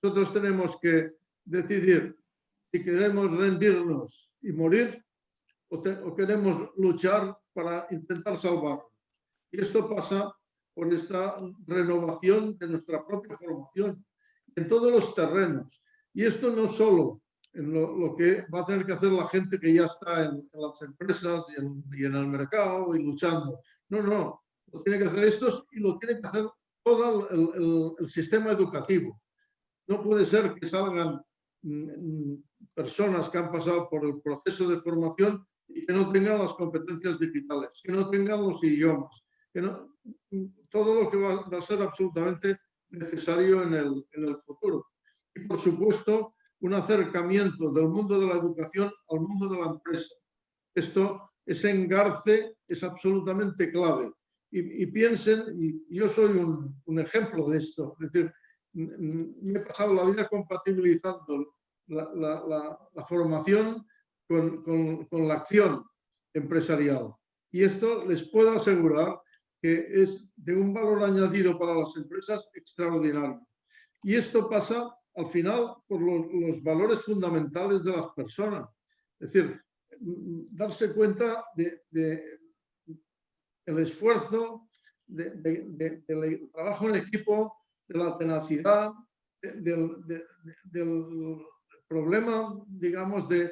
Nosotros tenemos que decidir si queremos rendirnos y morir o queremos luchar para intentar salvarnos. Y esto pasa por esta renovación de nuestra propia formación en todos los terrenos. Y esto no solo en lo que va a tener que hacer la gente que ya está en las empresas y en el mercado y luchando. No. Lo tiene que hacer estos y lo tiene que hacer todo el sistema educativo. No puede ser que salgan personas que han pasado por el proceso de formación y que no tengan las competencias digitales, que no tengan los idiomas, todo lo que va a ser absolutamente necesario en el futuro. Y por supuesto, un acercamiento del mundo de la educación al mundo de la empresa. Ese engarce es absolutamente clave. Y piensen, y yo soy un ejemplo de esto, es decir, me he pasado la vida compatibilizando la formación con la acción empresarial. Y esto les puedo asegurar que es de un valor añadido para las empresas extraordinario. Y esto pasa, al final, por los valores fundamentales de las personas. Es decir, darse cuenta del esfuerzo, del trabajo en equipo, de la tenacidad, del problema, digamos, de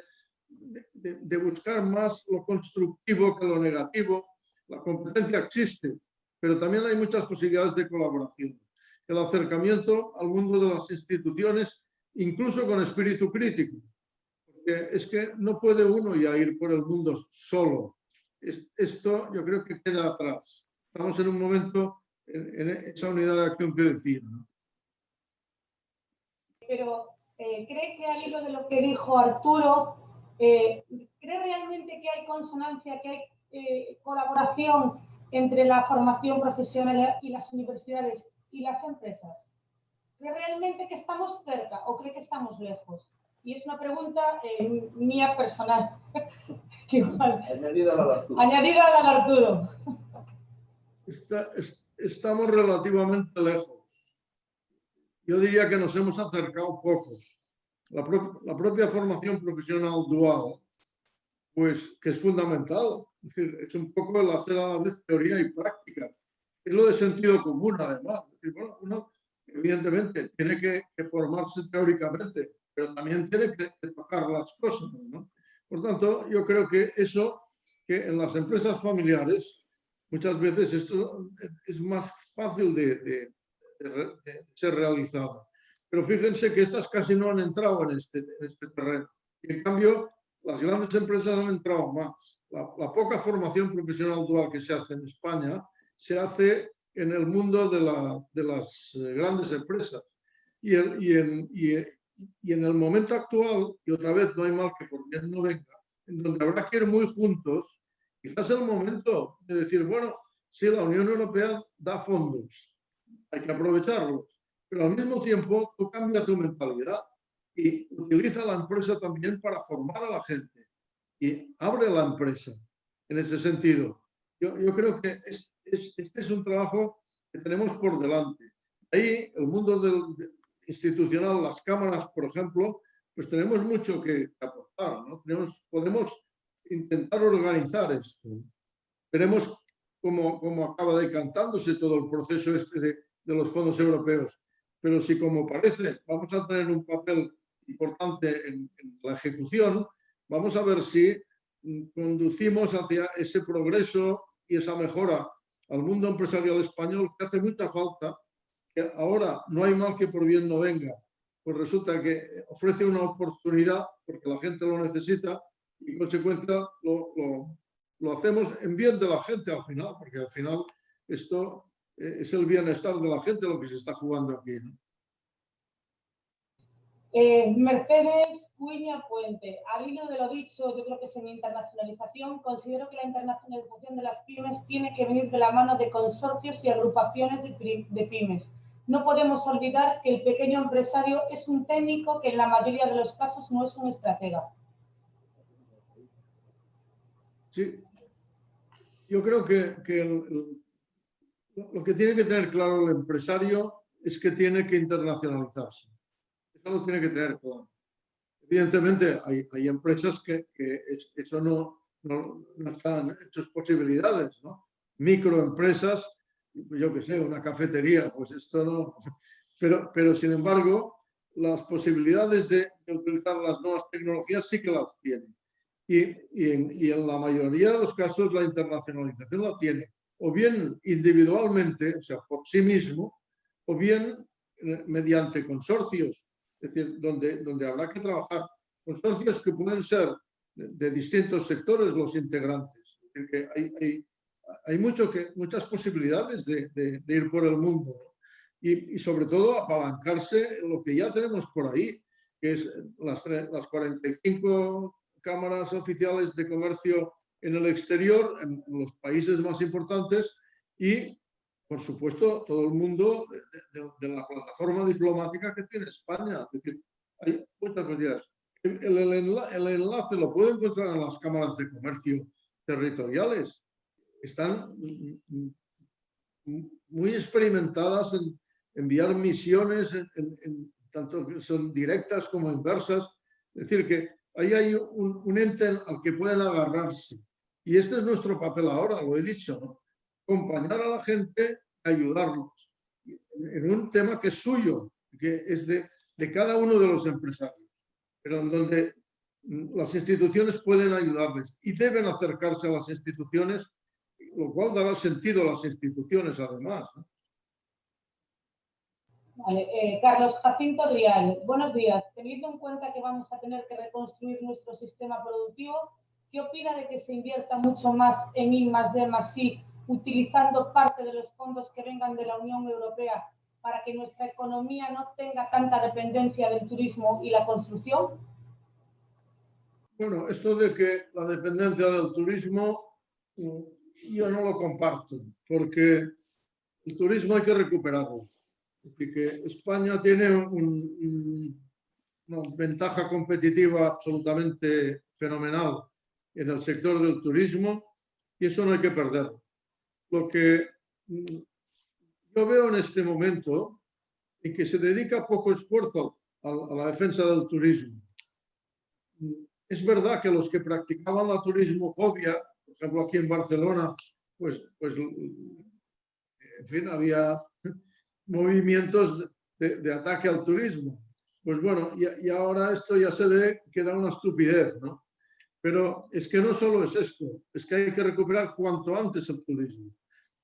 buscar más lo constructivo que lo negativo. La competencia existe, pero también hay muchas posibilidades de colaboración. El acercamiento al mundo de las instituciones, incluso con espíritu crítico, porque es que no puede uno ya ir por el mundo solo. Esto yo creo que queda atrás. Estamos en un momento, en esa unidad de acción que decía, ¿no? Pero ¿cree que al hilo de lo que dijo Arturo, cree realmente que hay consonancia, que hay colaboración entre la formación profesional y las universidades y las empresas? ¿Cree realmente que estamos cerca o cree que estamos lejos? y es una pregunta mía personal. Que igual, Añadida a la de Arturo. añadida a la de Arturo. Estamos relativamente lejos. Yo diría que nos hemos acercado poco. La propia formación profesional dual, pues que es fundamental. Es decir, es un poco el hacer a la vez teoría y práctica. Es lo de sentido común, además. Es decir, bueno, uno evidentemente tiene que formarse teóricamente, pero también tiene que tocar las cosas, ¿no? Por tanto, yo creo que eso, que en las empresas familiares, muchas veces esto es más fácil de ser realizado. Pero fíjense que estas casi no han entrado en este terreno. Y en cambio, las grandes empresas han entrado más. La poca formación profesional dual que se hace en España se hace en el mundo de las grandes empresas. Y en el momento actual, y otra vez no hay mal que por bien no venga, en donde habrá que ir muy juntos, quizás es el momento de decir, bueno, sí, la Unión Europea da fondos, hay que aprovecharlos, pero al mismo tiempo tú cambias tu mentalidad y utiliza la empresa también para formar a la gente y abre la empresa en ese sentido. Yo creo que este es un trabajo que tenemos por delante. Ahí el mundo institucional, las cámaras, por ejemplo, pues tenemos mucho que aportar, ¿no? Podemos intentar organizar esto. Veremos cómo acaba decantándose todo el proceso de los fondos europeos. Pero si, como parece, vamos a tener un papel importante en la ejecución, vamos a ver si conducimos hacia ese progreso y esa mejora al mundo empresarial español, que hace mucha falta, que ahora no hay mal que por bien no venga, pues resulta que ofrece una oportunidad porque la gente lo necesita y en consecuencia lo hacemos en bien de la gente al final, porque al final esto es el bienestar de la gente lo que se está jugando aquí, ¿no? Mercedes Cuña Puente, al hilo de lo dicho, yo creo que es en internacionalización, considero que la internacionalización de las pymes tiene que venir de la mano de consorcios y agrupaciones de pymes. No podemos olvidar que el pequeño empresario es un técnico que en la mayoría de los casos no es un estratega. Sí, yo creo que lo que tiene que tener claro el empresario es que tiene que internacionalizarse. Eso lo tiene que tener claro. Evidentemente, hay empresas que eso no están hechas posibilidades, ¿no? Microempresas, yo qué sé, una cafetería, pues esto no. Pero sin embargo, las posibilidades de utilizar las nuevas tecnologías sí que las tienen. Y en la mayoría de los casos la internacionalización la tiene, o bien individualmente, o sea, por sí mismo, o bien mediante consorcios. Es decir, donde habrá que trabajar consorcios que pueden ser de distintos sectores los integrantes. Es decir, que hay muchas posibilidades de ir por el mundo, ¿no? Y sobre todo apalancarse en lo que ya tenemos por ahí, que es las 45 cámaras oficiales de comercio en el exterior, en los países más importantes y, por supuesto, todo el mundo de la plataforma diplomática que tiene España. Es decir, hay muchas cosas. El enlace lo puedo encontrar en las cámaras de comercio territoriales. Están muy experimentadas en enviar misiones, tanto que son directas como inversas. Es decir, que ahí hay un ente al que pueden agarrarse. Y este es nuestro papel ahora, lo he dicho, ¿no? Acompañar a la gente, ayudarlos en un tema que es suyo, que es de cada uno de los empresarios, pero en donde las instituciones pueden ayudarles y deben acercarse a las instituciones, lo cual dará sentido a las instituciones además, ¿no? Vale, Carlos Jacinto Rial, buenos días. Teniendo en cuenta que vamos a tener que reconstruir nuestro sistema productivo, ¿qué opina de que se invierta mucho más en I+D+I, utilizando parte de los fondos que vengan de la Unión Europea para que nuestra economía no tenga tanta dependencia del turismo y la construcción? Bueno, esto de que la dependencia del turismo, yo no lo comparto, porque el turismo hay que recuperarlo. Es decir, que España tiene ventaja competitiva absolutamente fenomenal en el sector del turismo y eso no hay que perderlo. Lo que yo veo en este momento es que se dedica poco esfuerzo a la defensa del turismo. Es verdad que los que practicaban la turismofobia, por ejemplo aquí en Barcelona, pues en fin, había movimientos de ataque al turismo. Pues bueno, y ahora esto ya se ve que era una estupidez, ¿no? Pero es que no solo es esto, es que hay que recuperar cuanto antes el turismo.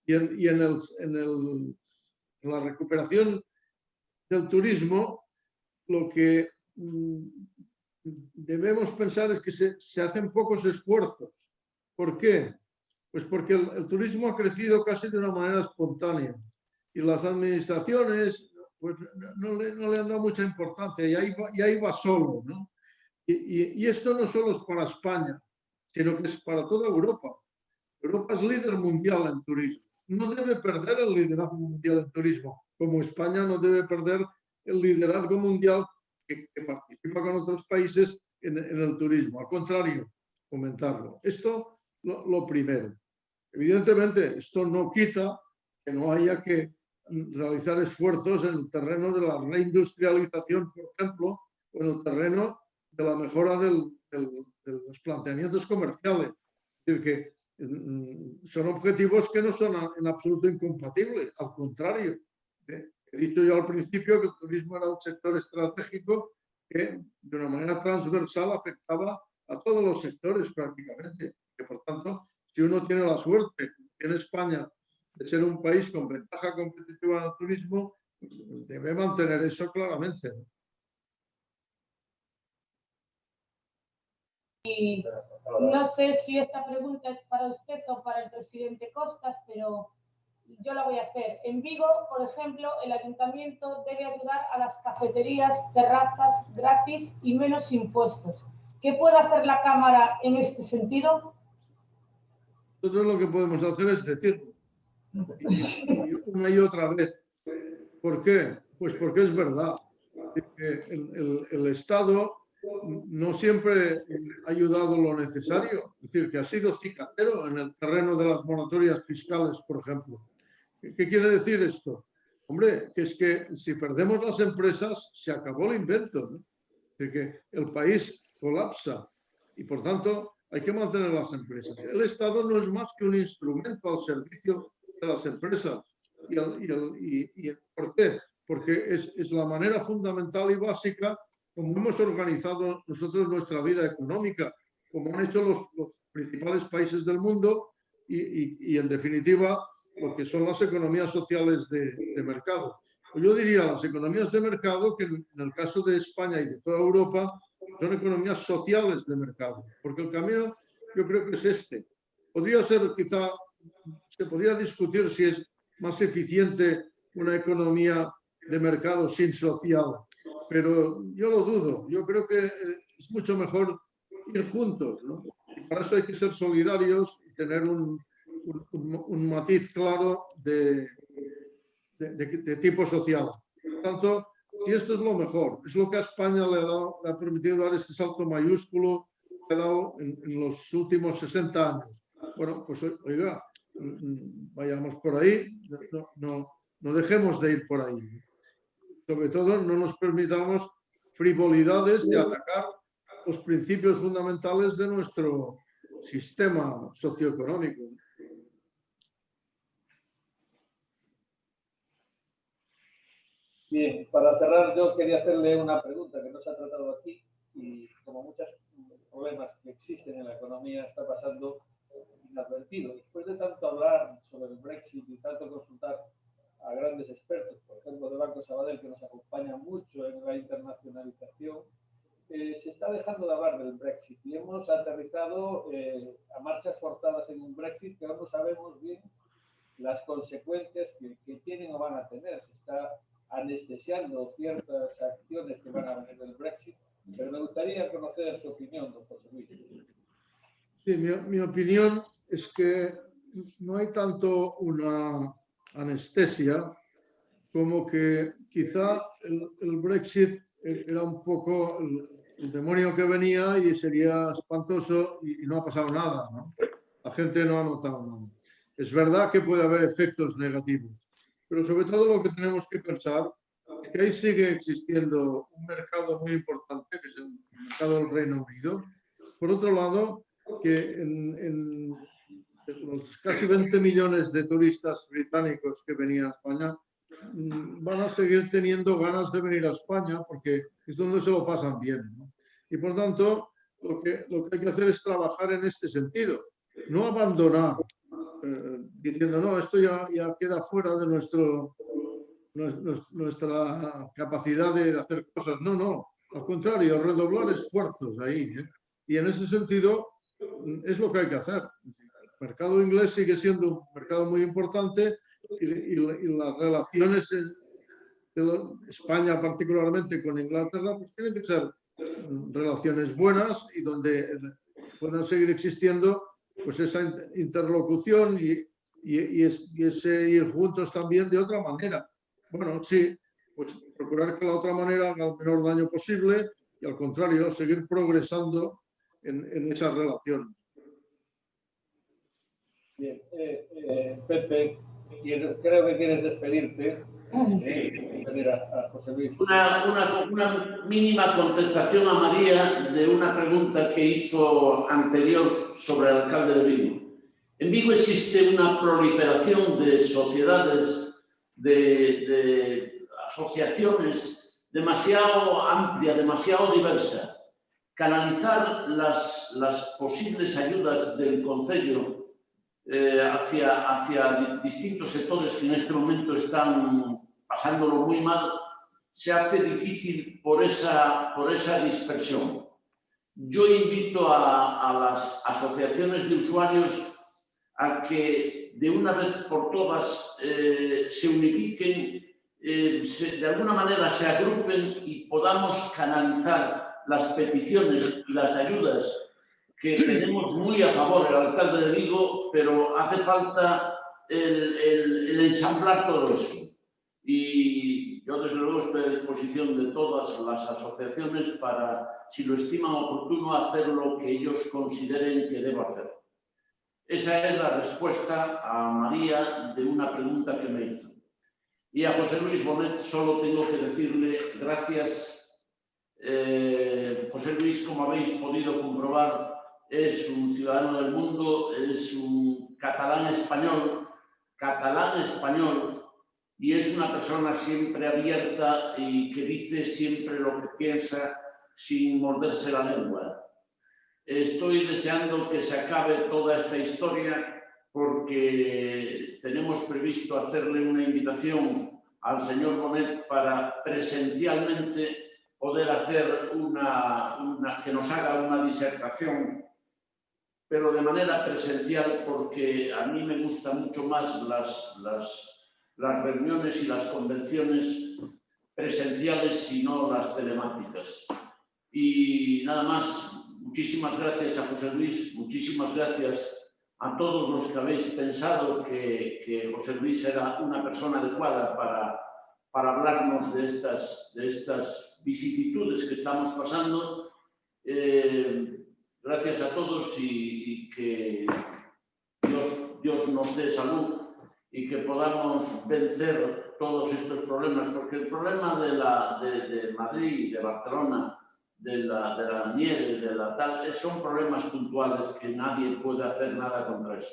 Y en la recuperación del turismo, lo que debemos pensar es que se hacen pocos esfuerzos. ¿Por qué? Pues porque el turismo ha crecido casi de una manera espontánea y las administraciones pues, no le han dado mucha importancia y ahí va solo, ¿no? Y esto no solo es para España, sino que es para toda Europa. Europa es líder mundial en turismo. No debe perder el liderazgo mundial en turismo, como España no debe perder el liderazgo mundial que participa con otros países en el turismo. Al contrario, fomentarlo. Esto lo primero. Evidentemente, esto no quita que no haya que realizar esfuerzos en el terreno de la reindustrialización, por ejemplo, o en el terreno de la mejora de los planteamientos comerciales. Es decir, que son objetivos que no son en absoluto incompatibles, al contrario. He dicho yo al principio que el turismo era un sector estratégico que de una manera transversal afectaba a todos los sectores prácticamente. Que por tanto, si uno tiene la suerte en España de ser un país con ventaja competitiva en el turismo, debe mantener eso claramente. Y no sé si esta pregunta es para usted o para el presidente Costas, pero yo la voy a hacer. En Vigo, por ejemplo, el ayuntamiento debe ayudar a las cafeterías, terrazas gratis y menos impuestos. ¿Qué puede hacer la Cámara en este sentido? Nosotros lo que podemos hacer es decirlo una y otra vez. ¿Por qué? Pues porque es verdad. El Estado no siempre ha ayudado lo necesario, es decir, que ha sido cicatero en el terreno de las moratorias fiscales, por ejemplo. ¿Qué quiere decir esto? Hombre, que es que si perdemos las empresas, se acabó el invento, ¿no? De que el país colapsa y, por tanto, hay que mantener las empresas. El Estado no es más que un instrumento al servicio de las empresas. ¿Por qué? Porque es la manera fundamental y básica como hemos organizado nosotros nuestra vida económica, como han hecho los principales países del mundo y en definitiva, lo que son las economías sociales de mercado. Yo diría las economías de mercado que en el caso de España y de toda Europa son economías sociales de mercado, porque el camino yo creo que es este. Podría ser quizá, se podría discutir si es más eficiente una economía de mercado sin social, pero yo lo dudo. Yo creo que es mucho mejor ir juntos, ¿no? Y para eso hay que ser solidarios y tener un matiz claro de tipo social. Por tanto, si esto es lo mejor, es lo que a España le ha permitido dar este salto mayúsculo que ha dado en los últimos 60 años. Bueno, pues oiga, vayamos por ahí, no dejemos de ir por ahí. Sobre todo, no nos permitamos frivolidades de atacar los principios fundamentales de nuestro sistema socioeconómico. Bien, para cerrar yo quería hacerle una pregunta que no se ha tratado aquí y como muchos problemas que existen en la economía está pasando inadvertido. Después de tanto hablar sobre el Brexit y tanto consultar a grandes expertos, por ejemplo de Banco Sabadell, que nos acompañan mucho en la internacionalización, se está dejando de hablar del Brexit y hemos aterrizado a marchas forzadas en un Brexit que no sabemos bien las consecuencias que tienen o van a tener. Se está anestesiando ciertas acciones que van a venir del Brexit, pero me gustaría conocer su opinión, don José Luis. Sí, mi opinión es que no hay tanto una anestesia como que quizá el Brexit era un poco el demonio que venía y sería espantoso y no ha pasado nada, ¿no? La gente no ha notado nada. Es verdad que puede haber efectos negativos, pero sobre todo lo que tenemos que pensar es que ahí sigue existiendo un mercado muy importante, que es el mercado del Reino Unido. Por otro lado, que en los casi 20 millones de turistas británicos que venían a España van a seguir teniendo ganas de venir a España porque es donde se lo pasan bien, ¿no? Y por tanto, lo que hay que hacer es trabajar en este sentido, no abandonar, diciendo, no, esto ya queda fuera de nuestra capacidad de hacer cosas. No, no, al contrario, redoblar esfuerzos ahí, ¿eh? Y en ese sentido es lo que hay que hacer. El mercado inglés sigue siendo un mercado muy importante y las relaciones de España particularmente con Inglaterra pues tienen que ser relaciones buenas y donde puedan seguir existiendo pues esa interlocución y ese ir juntos también de otra manera. Bueno, sí, pues procurar que la otra manera haga el menor daño posible y al contrario, seguir progresando en esa relación. Bien, Pepe, creo que quieres despedirte. Despedir a José Luis. Una mínima contestación a María de una pregunta que hizo anterior sobre el alcalde de Vigo. En Vigo existe una proliferación de sociedades, de asociaciones demasiado amplia, demasiado diversa. Canalizar las posibles ayudas del Concello hacia distintos sectores que en este momento están pasándolo muy mal, se hace difícil por esa dispersión. Yo invito a las asociaciones de usuarios a que de una vez por todas se unifiquen, de alguna manera se agrupen y podamos canalizar las peticiones y las ayudas que tenemos muy a favor el alcalde de Vigo, pero hace falta el ensamblar todo eso. Y yo, desde luego, estoy a disposición de todas las asociaciones para, si lo estiman oportuno, hacer lo que ellos consideren que debo hacer. Esa es la respuesta a María de una pregunta que me hizo. Y a José Luis Bonet solo tengo que decirle gracias. José Luis, como habéis podido comprobar, es un ciudadano del mundo, es un catalán español, y es una persona siempre abierta y que dice siempre lo que piensa sin morderse la lengua. Estoy deseando que se acabe toda esta historia porque tenemos previsto hacerle una invitación al señor Bonet para presencialmente poder hacer que nos haga una disertación, pero de manera presencial, porque a mí me gustan mucho más las reuniones y las convenciones presenciales y no las telemáticas. Y nada más, muchísimas gracias a José Luis, muchísimas gracias a todos los que habéis pensado que José Luis era una persona adecuada para hablarnos de estas vicisitudes que estamos pasando. Gracias a todos y que Dios nos dé salud y que podamos vencer todos estos problemas, porque el problema de Madrid, de Barcelona, de la nieve, son problemas puntuales que nadie puede hacer nada contra eso.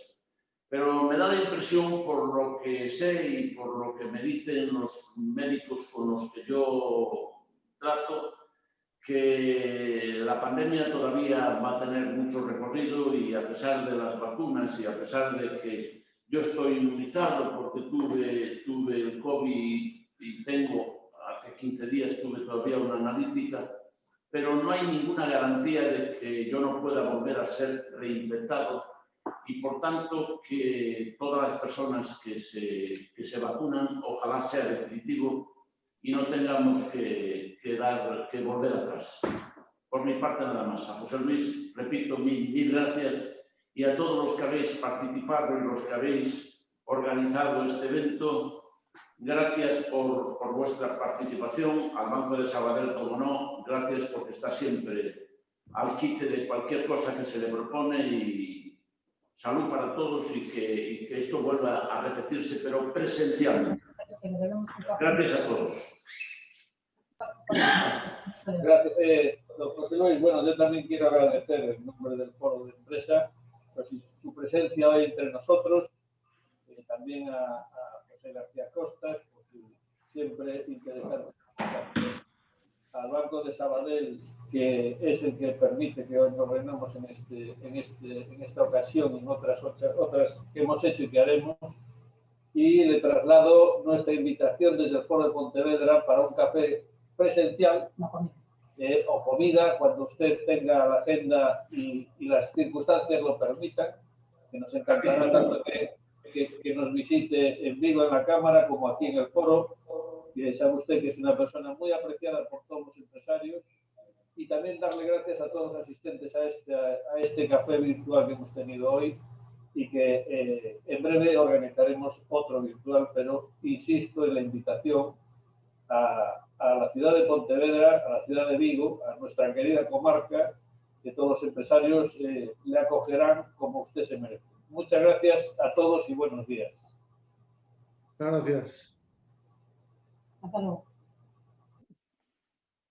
Pero me da la impresión, por lo que sé y por lo que me dicen los médicos con los que yo trato, que la pandemia todavía va a tener mucho recorrido y a pesar de las vacunas y a pesar de que yo estoy inmunizado porque tuve el COVID y hace 15 días tuve todavía una analítica, pero no hay ninguna garantía de que yo no pueda volver a ser reinfectado y por tanto que todas las personas que se vacunan, ojalá sea definitivo y no tengamos que volver atrás. Por mi parte nada más. A José Luis, repito, mil gracias, y a todos los que habéis participado y los que habéis organizado este evento, Gracias por vuestra participación. Al Banco de Sabadell, como no, gracias porque está siempre al quite de cualquier cosa que se le propone, y salud para todos y que esto vuelva a repetirse, pero presencialmente. Gracias a todos. Gracias, don José Luis. Bueno, yo también quiero agradecer en nombre del Foro de Empresa pues, su presencia hoy entre nosotros, también a José García Costas, por su siempre interesante presentación, al Banco de Sabadell, que es el que permite que hoy nos reunamos en esta ocasión y en otras que hemos hecho y que haremos, y le traslado nuestra invitación desde el Foro de Pontevedra para un café presencial o comida cuando usted tenga la agenda y las circunstancias lo permitan, que nos encantará tanto que nos visite en vivo en la Cámara como aquí en el Foro, que sabe usted que es una persona muy apreciada por todos los empresarios, y también darle gracias a todos los asistentes a este café virtual que hemos tenido hoy, y que en breve organizaremos otro virtual, pero insisto en la invitación a la ciudad de Pontevedra, a la ciudad de Vigo, a nuestra querida comarca, que todos los empresarios le acogerán como usted se merece. Muchas gracias a todos y buenos días. Gracias. Hasta luego.